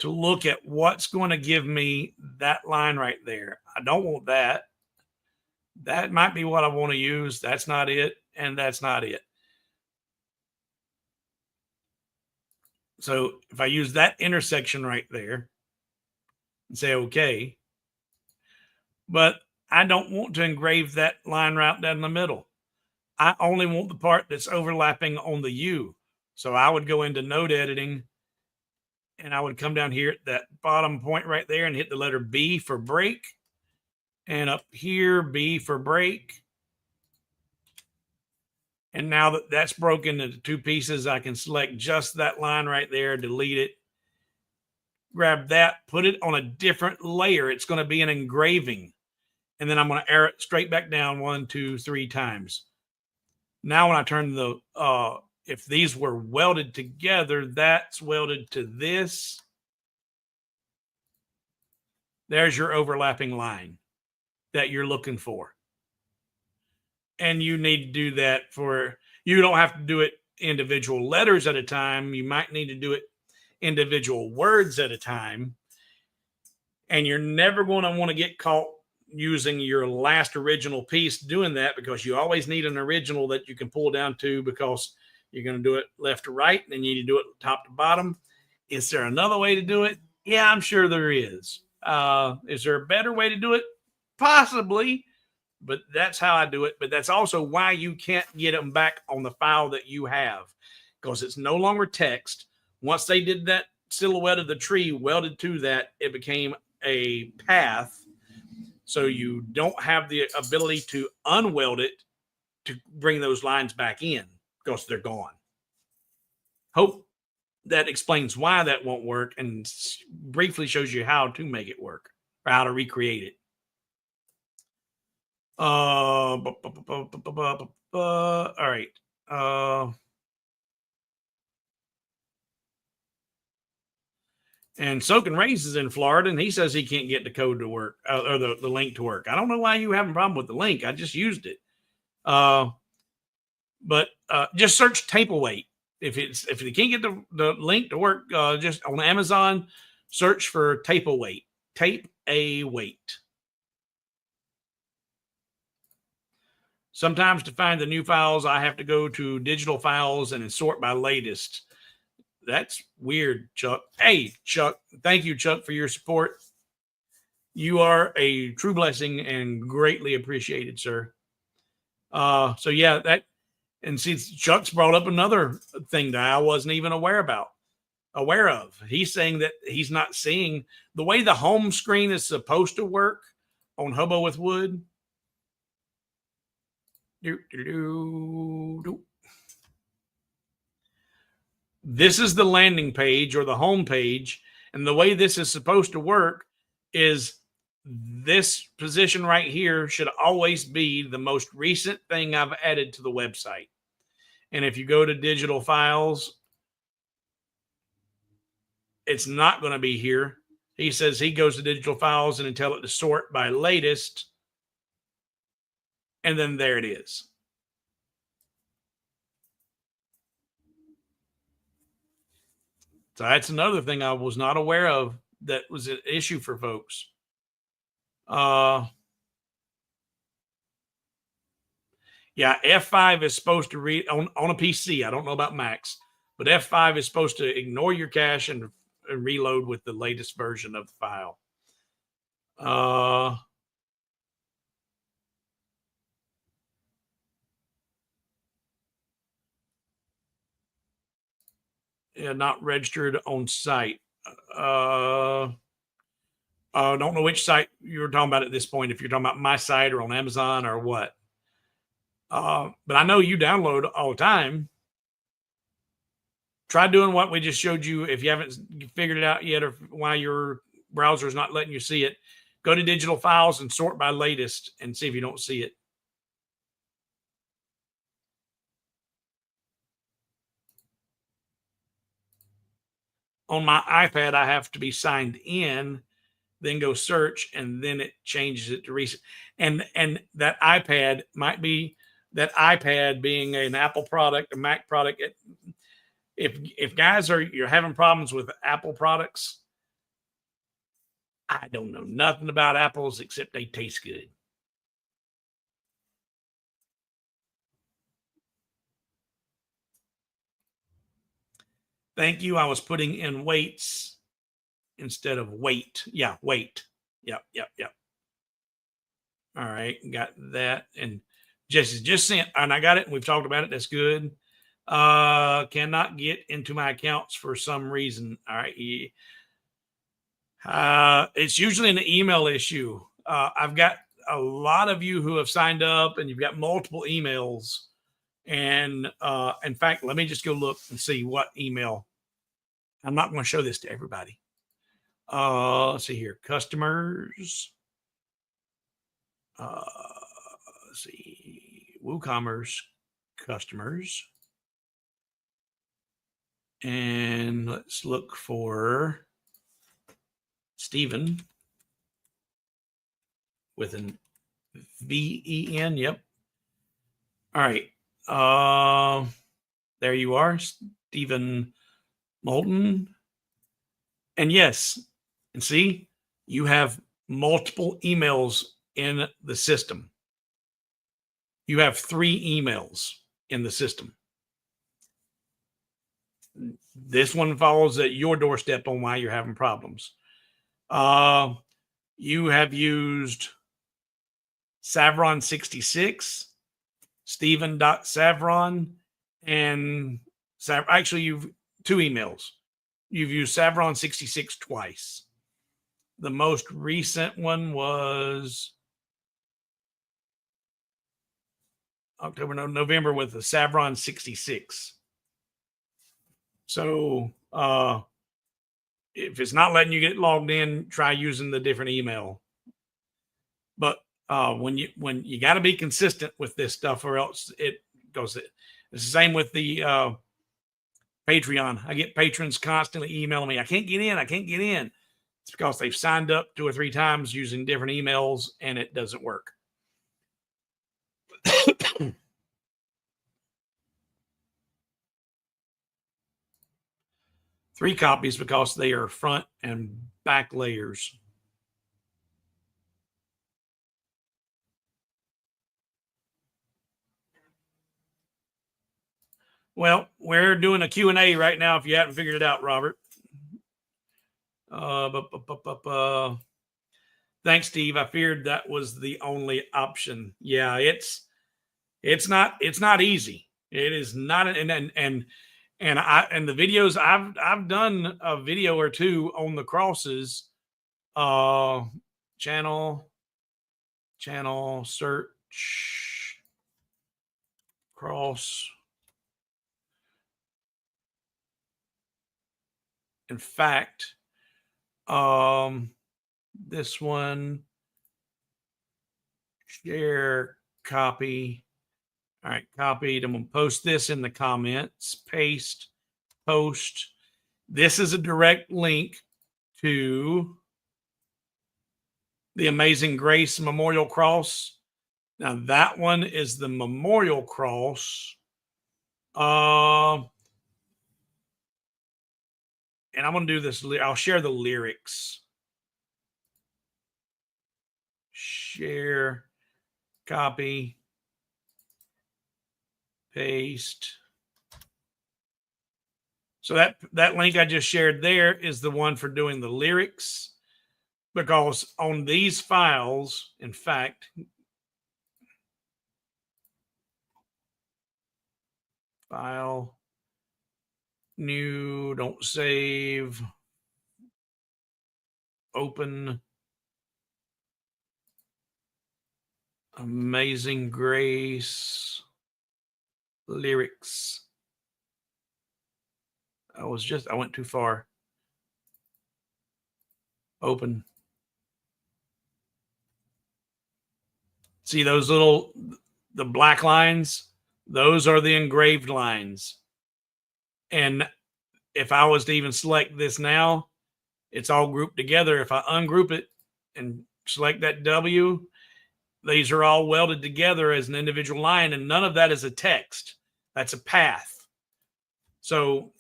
to look at what's going to give me that line right there. I don't want that. That might be what I want to use. That's not it. And that's not it. So if I use that intersection right there and say, okay, but I don't want to engrave that line right down the middle. I only want the part that's overlapping on the U. So I would go into node editing and I would come down here at that bottom point right there and hit the letter B for break. And up here, B for break. And now that that's broken into two pieces, I can select just that line right there, delete it, grab that, put it on a different layer. It's going to be an engraving. And then I'm going to arrow it straight back down 1, 2, 3 times. Now when I turn the, if these were welded together, that's welded to this. There's your overlapping line that you're looking for. And you need to do that for, you don't have to do it individual letters at a time. You might need to do it individual words at a time. And you're never going to want to get caught using your last original piece doing that, because you always need an original that you can pull down to, because you're going to do it left to right and you need to do it top to bottom. Is there another way to do it? Yeah, I'm sure there is. Is there a better way to do it? Possibly, but that's how I do it. But that's also why you can't get them back on the file that you have, because it's no longer text. Once they did that silhouette of the tree welded to that, it became a path. So you don't have the ability to unweld it to bring those lines back in, because they're gone. Hope that explains why that won't work and briefly shows you how to make it work or how to recreate it. All right. And Soaking Race is in Florida, and he says he can't get the code to work or the link to work. I don't know why you have a problem with the link. I just used it. But just search tape await. If you can't get the link to work, just on Amazon, search for tape await. Tape a wait. Sometimes to find the new files, I have to go to digital files and sort by latest. That's weird, Chuck. Hey, Chuck. Thank you, Chuck, for your support. You are a true blessing and greatly appreciated, sir. So yeah, that, and see, Chuck's brought up another thing that I wasn't even aware of. He's saying that he's not seeing the way the home screen is supposed to work on Hobo with Wood. This is the landing page or the home page. And the way this is supposed to work is this position right here should always be the most recent thing I've added to the website. And if you go to digital files, it's not going to be here. He says he goes to digital files and tell it to sort by latest. And then there it is. So that's another thing I was not aware of that was an issue for folks. Yeah, F5 is supposed to read on a PC. I don't know about Macs, but F5 is supposed to ignore your cache and reload with the latest version of the file. Yeah, not registered on site. I don't know which site you're talking about at this point. If you're talking about my site or on Amazon or what. But I know you download all the time. Try doing what we just showed you. If you haven't figured it out yet, or why your browser is not letting you see it, go to digital files and sort by latest and see if you don't see it. On my iPad, I have to be signed in, then go search, and then it changes it to recent. And that iPad might be that iPad being an Apple product, a Mac product. If guys you're having problems with Apple products, I don't know nothing about apples except they taste good. Thank you. I was putting in weights instead of weight. Yeah, weight. Yep. All right, got that. And Jesse's just sent, and I got it, and we've talked about it. That's good. Cannot get into my accounts for some reason. All right. It's usually an email issue. I've got a lot of you who have signed up, and you've got multiple emails. And in fact, let me just go look and see what email. I'm not going to show this to everybody. Let's see here. Customers. Let's see. WooCommerce customers. And let's look for Stephen with an VEN. Yep. All right. There you are, Stephen Moulton. And yes, and see, you have multiple emails in the system. You have 3 emails in the system. This one follows at your doorstep on why you're having problems. You have used Savron66, Stephen.Savron, and actually you've 2 emails. You've used Savron66 twice. The most recent one was November with the Savron66. So if it's not letting you get logged in, try using the different email. But When you got to be consistent with this stuff, or else it goes. It's the same with the Patreon. I get patrons constantly emailing me, I can't get in. I can't get in. It's because they've signed up 2 or 3 times using different emails and it doesn't work. 3 copies because they are front and back layers. Well, we're doing a Q&A right now if you haven't figured it out, Robert. Thanks, Steve. I feared that was the only option. Yeah, it's not easy. It is not, and the videos I've done a video or 2 on the crosses. Channel search cross. In fact, this one, share, copy. All right, copied. I'm going to post this in the comments. Paste, post. This is a direct link to the Amazing Grace Memorial Cross. Now, that one is the Memorial Cross. And I'm going to do this. I'll share the lyrics. Share, copy, paste. So that link I just shared there is the one for doing the lyrics, because on these files, in fact, file, new, don't save, open, Amazing Grace, lyrics. I went too far. Open. See those the black lines? Those are the engraved lines. And if I was to even select this now, it's all grouped together. If I ungroup it and select that W, these are all welded together as an individual line, and none of that is a text. That's a path. So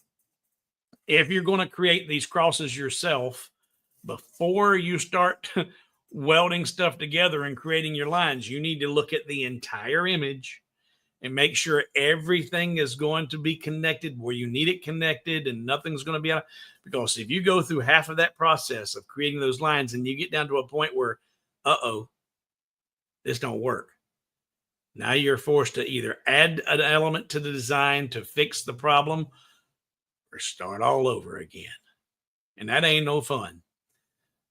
if you're going to create these crosses yourself, before you start welding stuff together and creating your lines, you need to look at the entire image and make sure everything is going to be connected where you need it connected, and nothing's going to be out. Because if you go through half of that process of creating those lines and you get down to a point where, this don't work, now you're forced to either add an element to the design to fix the problem or start all over again. And that ain't no fun,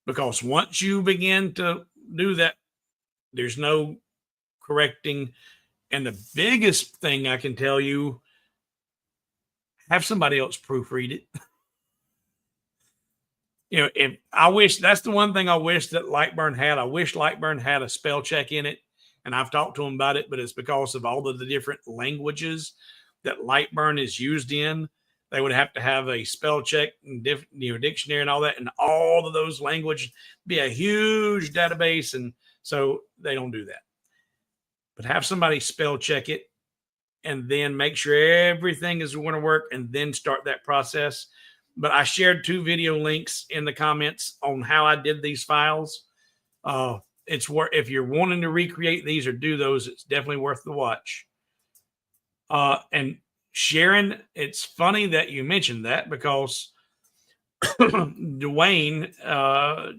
because once you begin to do that, there's no correcting. And the biggest thing I can tell you, have somebody else proofread it. If I wish, that's the one thing I wish that Lightburn had. I wish Lightburn had a spell check in it. And I've talked to them about it, but it's because of all of the different languages that Lightburn is used in. They would have to have a spell check and dictionary and all that, and all of those languages be a huge database. And so they don't do that. But have somebody spell check it and then make sure everything is going to work, and then start that process. But I shared 2 video links in the comments on how I did these files. It's worth, if you're wanting to recreate these or do those, it's definitely worth the watch. And Sharon, it's funny that you mentioned that, because Dwayne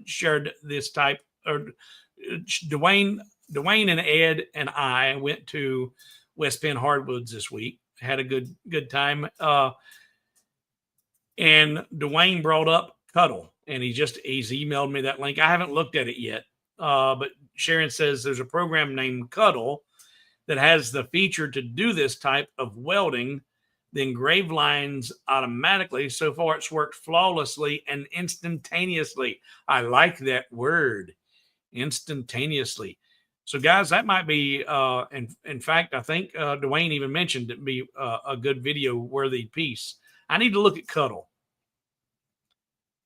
shared this type, or Dwayne and Ed and I went to West Penn Hardwoods this week. Had a good time. And Dwayne brought up Cuddle, and he's emailed me that link. I haven't looked at it yet. But Sharon says there's a program named Cuddle that has the feature to do this type of welding, the engraved lines automatically. So far, it's worked flawlessly and instantaneously. I like that word, instantaneously. So, guys, that might be, in fact, I think Dwayne even mentioned it'd be a good video worthy piece. I need to look at Cuddle.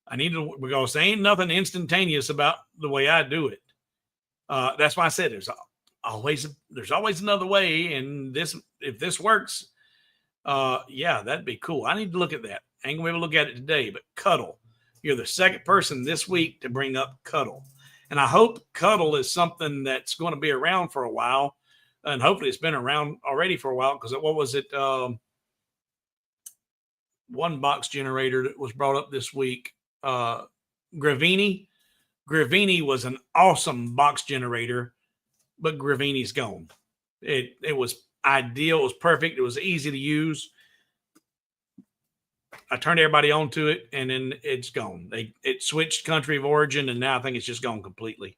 I need to, because there ain't nothing instantaneous about the way I do it. That's why I said there's always another way. And if this works, yeah, that'd be cool. I need to look at that. I ain't gonna be able to look at it today, but Cuddle. You're the second person this week to bring up Cuddle. And I hope Cuddle is something that's going to be around for a while. And hopefully it's been around already for a while, because what was it? One box generator that was brought up this week, Gravini. Gravini was an awesome box generator, but Gravini's gone. It was ideal. It was perfect. It was easy to use. I turned everybody onto it, and then it's gone. It switched country of origin, and now I think it's just gone completely.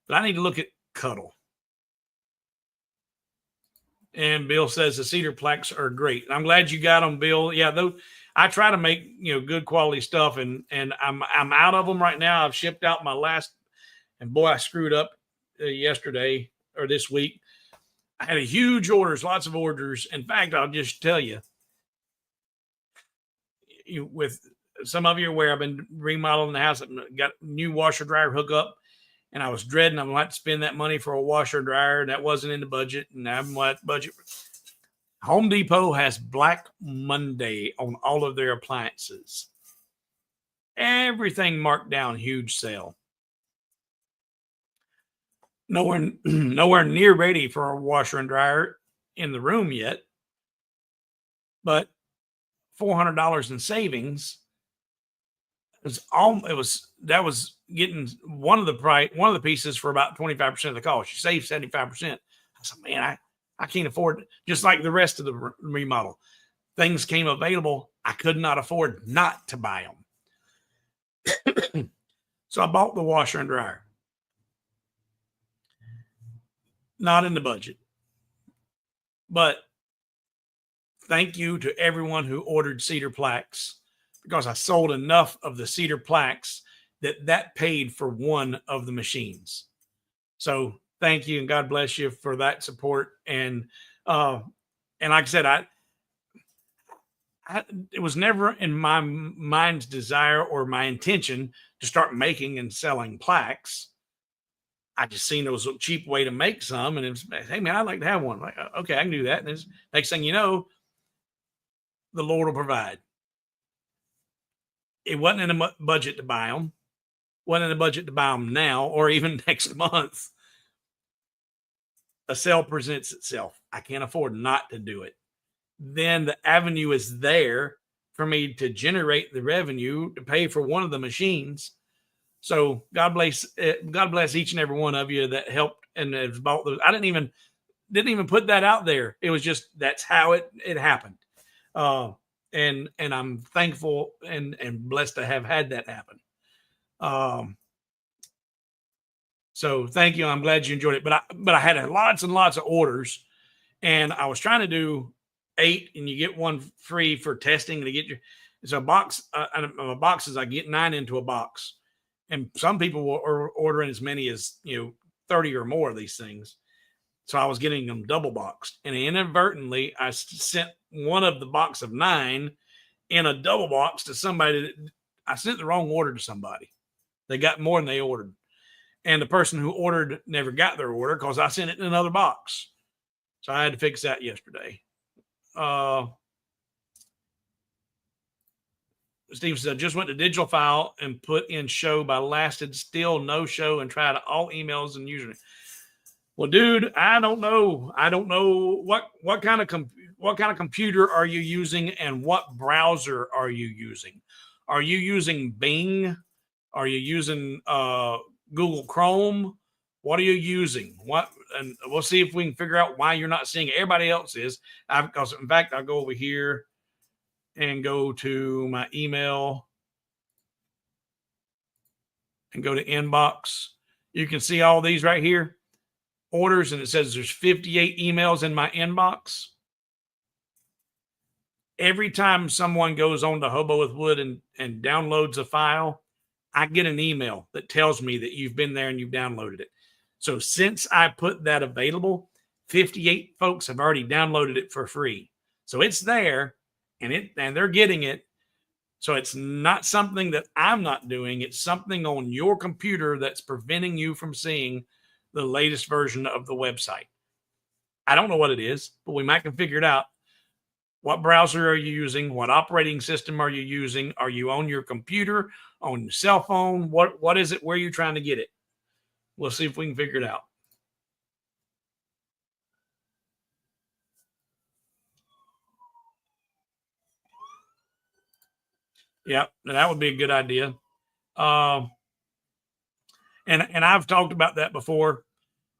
But I need to look at Cuddle. And Bill says the cedar plaques are great. I'm glad you got them, Bill. Yeah, though I try to make good quality stuff, and I'm out of them right now. I've shipped out my last, and boy, I screwed up yesterday or this week. I had a huge orders, lots of orders. In fact, I'll just tell you, with some of you are aware, I've been remodeling the house. I've got new washer dryer hookup, and I was dreading I'm going to have to spend that money for a washer dryer. That wasn't in the budget, and I'm what budget. Home Depot has Black Monday on all of their appliances. Everything marked down, huge sale. Nowhere near ready for a washer and dryer in the room yet, but $400 in savings that was getting one of the pieces for about 25% of the cost. You save 75%. I said, man, I can't afford it. Just like the rest of the remodel. Things came available. I could not afford not to buy them. So I bought the washer and dryer. Not in the budget. But thank you to everyone who ordered cedar plaques, because I sold enough of the cedar plaques that paid for one of the machines. So thank you, and God bless you for that support. And like I said, it was never in my mind's desire or my intention to start making and selling plaques. I just seen it was a cheap way to make some, and it was, hey man, I'd like to have one. Like, okay, I can do that. And next thing you know, the Lord will provide. It wasn't in a budget to buy them. Wasn't in a budget to buy them now or even next month. A sale presents itself. I can't afford not to do it. Then the avenue is there for me to generate the revenue to pay for one of the machines. So God bless each and every one of you that helped and has bought those. I didn't even put that out there. It was just, that's how it happened. And I'm thankful and blessed to have had that happen. So thank you. I'm glad you enjoyed it. But I had lots and lots of orders, and I was trying to do 8, and you get one free for testing to get your. It's a box. Boxes. I get 9 into a box, and some people are ordering as many as 30 or more of these things. So I was getting them double boxed, and inadvertently I sent one of the box of 9 in a double box to somebody. I sent the wrong order to somebody. They got more than they ordered. And the person who ordered never got their order because I sent it in another box. So I had to fix that yesterday. Steve said, just went to digital file and put in show by lasted, still no show, and tried all emails and username. Well, dude, I don't know. I don't know what kind of computer are you using, and what browser are you using? Are you using Bing? Are you using Google Chrome? What are you using? And we'll see if we can figure out why you're not seeing it. Everybody else is. Because in fact, I'll go over here and go to my email and go to inbox. You can see all these right here. Orders, and it says there's 58 emails in my inbox. Every time someone goes on to Hobo with Wood and downloads a file, I get an email that tells me that you've been there and you've downloaded it. So since I put that available, 58 folks have already downloaded it for free. So it's there and they're getting it. So it's not something that I'm not doing. It's something on your computer that's preventing you from seeing the latest version of the website. I don't know what it is, but we might can figure it out. What browser are you using? What operating system are you using? Are you on your computer, on your cell phone? What is it? Where are you trying to get it? We'll see if we can figure it out. Yeah, that would be a good idea. And I've talked about that before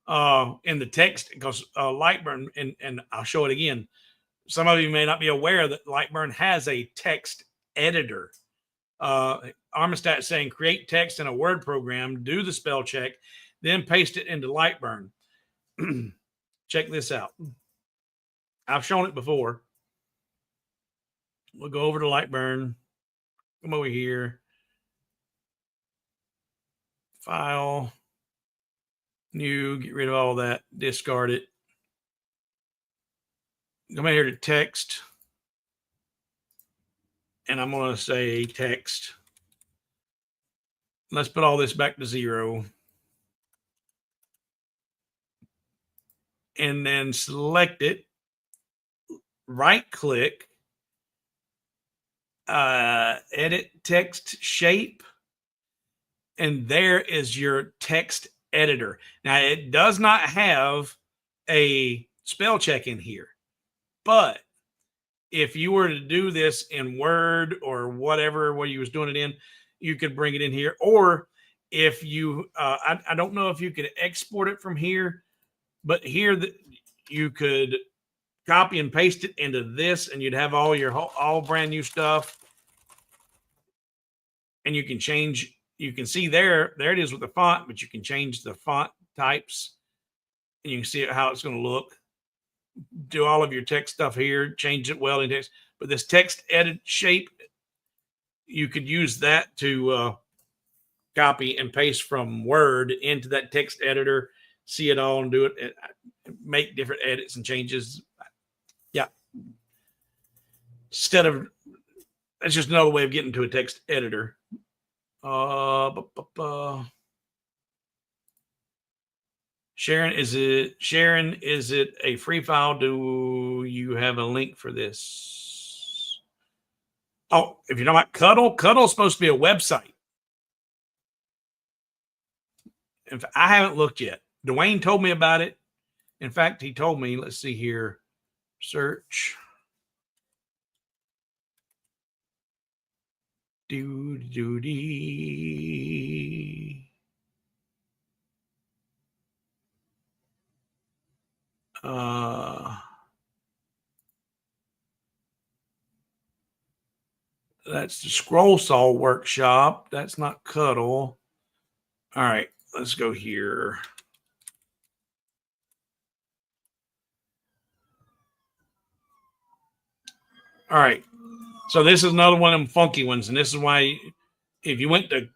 in the text because Lightburn, and I'll show it again. Some of you may not be aware that Lightburn has a text editor. Armistead saying create text in a Word program, do the spell check, then paste it into Lightburn. Check this out. I've shown it before. We'll go over to Lightburn. Come over here. File. New. Get rid of all that. Discard it. Come in here to text. And I'm going to say text. Let's put all this back to 0. And then select it. Right click. Edit text shape. And there is your text editor. Now, it does not have a spell check in here. But if you were to do this in Word or whatever, where you was doing it in, you could bring it in here. Or if you, I don't know if you could export it from here, but here you could copy and paste it into this, and you'd have all brand new stuff. And you can change. You can see there it is with the font, but you can change the font types, and you can see how it's going to look. Do all of your text stuff here, change it welding text. But this text edit shape, you could use that to copy and paste from Word into that text editor, see it all and do it, make different edits and changes. Yeah. Instead of, that's just another way of getting to a text editor. Sharon, is it a free file? Do you have a link for this? Oh, if you're talking about Cuddle's supposed to be a website. I haven't looked yet. Dwayne told me about it. In fact, he told me, let's see here, search. That's the scroll saw workshop. That's not Cuddle. All right, let's go here. All right. So this is another one of them funky ones, and this is why if you went to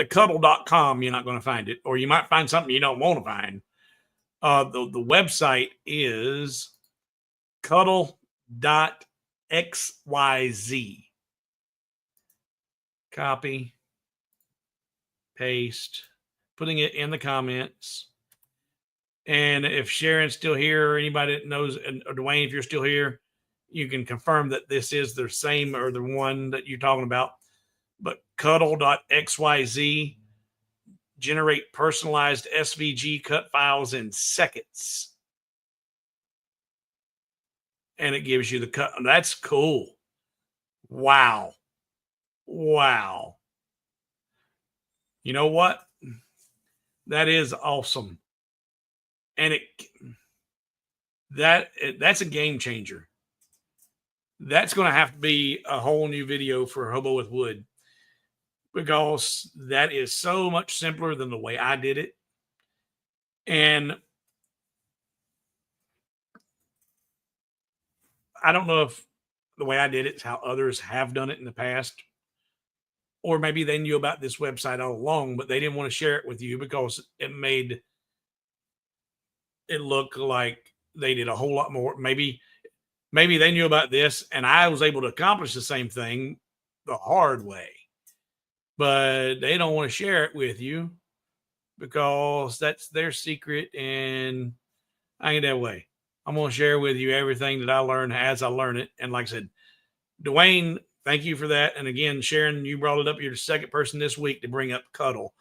cuddle.com, you're not going to find it, or you might find something you don't want to find. The website is cuddle.xyz. Copy, paste, putting it in the comments. And if Sharon's still here, or anybody that knows, or Dwayne, if you're still here, you can confirm that this is the same or the one that you're talking about. But cuddle.xyz, generate personalized SVG cut files in seconds. And it gives you the cut. That's cool. Wow. Wow. You know what? That is awesome. And that's a game changer. That's going to have to be a whole new video for Hobo with Wood, because that is so much simpler than the way I did it. And I don't know if the way I did it is how others have done it in the past, or maybe they knew about this website all along, but they didn't want to share it with you because it made it look like they did a whole lot more. Maybe they knew about this and I was able to accomplish the same thing the hard way, but they don't want to share it with you because that's their secret and I ain't that way. I'm going to share with you everything that I learn as I learn it. And like I said, Dwayne, thank you for that. And again, Sharon, you brought it up. You're the second person this week to bring up Cuddle.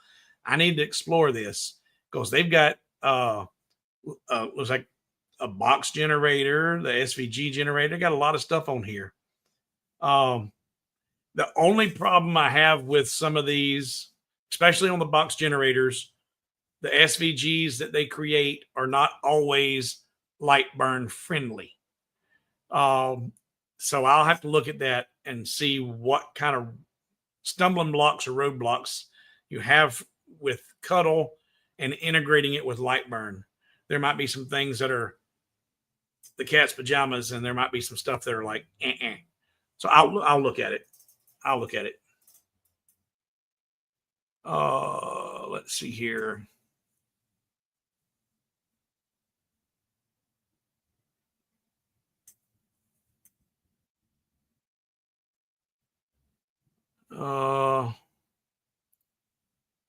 I need to explore this because they've got looks like a box generator, the SVG generator. They got a lot of stuff on here. The only problem I have with some of these, especially on the box generators, the SVGs that they create are not always light burn friendly. So I'll have to look at that and see what kind of stumbling blocks or roadblocks you have with Cuddle and integrating it with light burn. There might be some things that are the cat's pajamas, and there might be some stuff that are like, So I'll look at it. I'll look at it. Let's see here.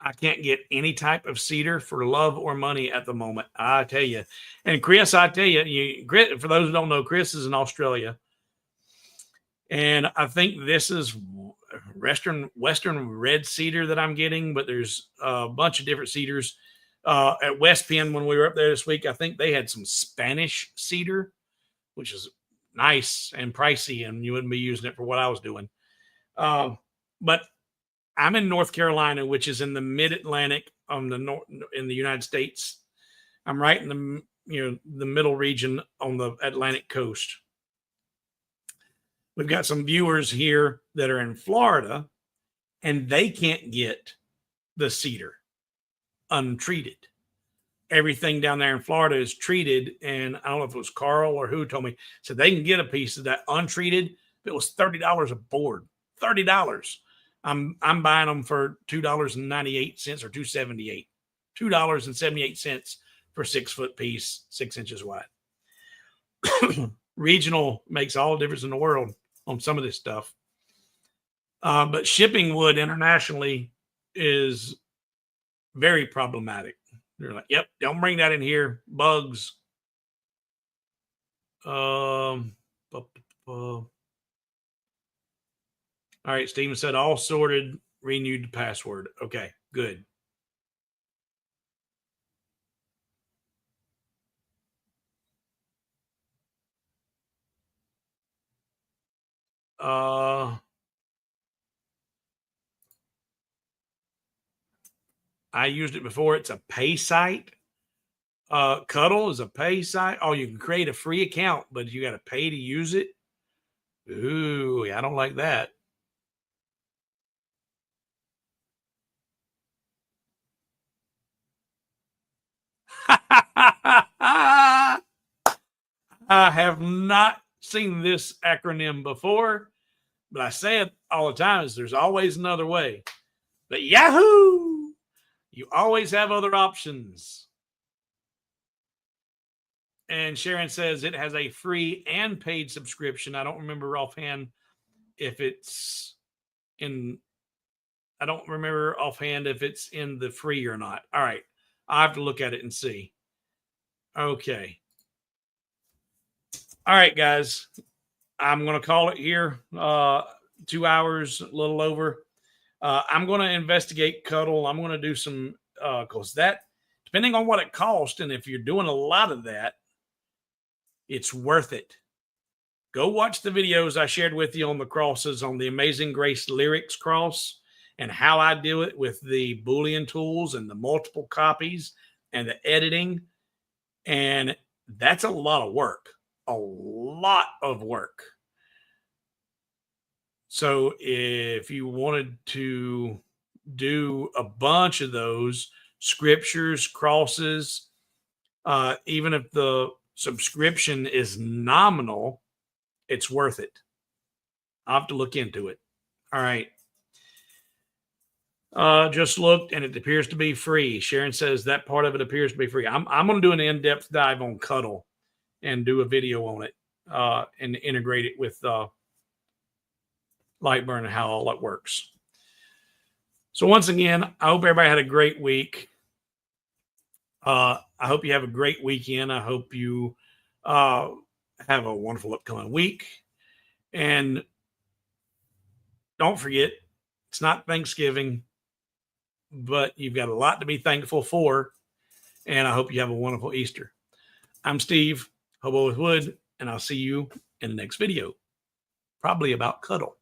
I can't get any type of cedar for love or money at the moment. I tell you. And Chris, I tell you, for those who don't know, Chris is in Australia. And I think this is Western red cedar that I'm getting, but there's a bunch of different cedars. At West Penn, when we were up there this week, I think they had some Spanish cedar, which is nice and pricey, and you wouldn't be using it for what I was doing. But I'm in North Carolina, which is in the mid-Atlantic in the United States. I'm right in the middle region on the Atlantic coast. We've got some viewers here that are in Florida, and they can't get the cedar untreated. Everything down there in Florida is treated, and I don't know if it was Carl or who told me, so they can get a piece of that untreated. It was $30 a board. $30. I'm buying them for $2.98 or $2.78. $2.78 for 6 foot piece, 6 inches wide. Regional makes all the difference in the world on some of this stuff. But shipping wood internationally is very problematic. They're like, yep, don't bring that in here. Bugs. All right, Steven said all sorted, renewed the password. Okay, good. I used it before. It's a pay site. Cuddle is a pay site. Oh, you can create a free account, but you got to pay to use it. Ooh, I don't like that. I have not seen this acronym before, but I say it all the time is there's always another way. But Yahoo! You always have other options. And Sharon says it has a free and paid subscription. I don't remember offhand if it's in, I don't remember offhand if it's in the free or not. All right. I have to look at it and see. Okay. All right, guys. I'm going to call it here. 2 hours, a little over. I'm going to investigate Cuddle. I'm going to do some, because that, depending on what it costs, and if you're doing a lot of that, it's worth it. Go watch the videos I shared with you on the crosses on the Amazing Grace Lyrics cross and how I do it with the Boolean tools and the multiple copies and the editing. And that's a lot of work, a lot of work. So if you wanted to do a bunch of those scriptures, crosses, even if the subscription is nominal, it's worth it. I'll have to look into it. All right. Just looked and it appears to be free. Sharon says that part of it appears to be free. I'm going to do an in-depth dive on Cuddle and do a video on it and integrate it with Lightburn and how all that works. So once again, I hope everybody had a great week. I hope you have a great weekend. I hope you have a wonderful upcoming week. And don't forget, it's not Thanksgiving, but you've got a lot to be thankful for. And I hope you have a wonderful Easter. I'm Steve, Hobo with Wood, and I'll see you in the next video, probably about Cuddle.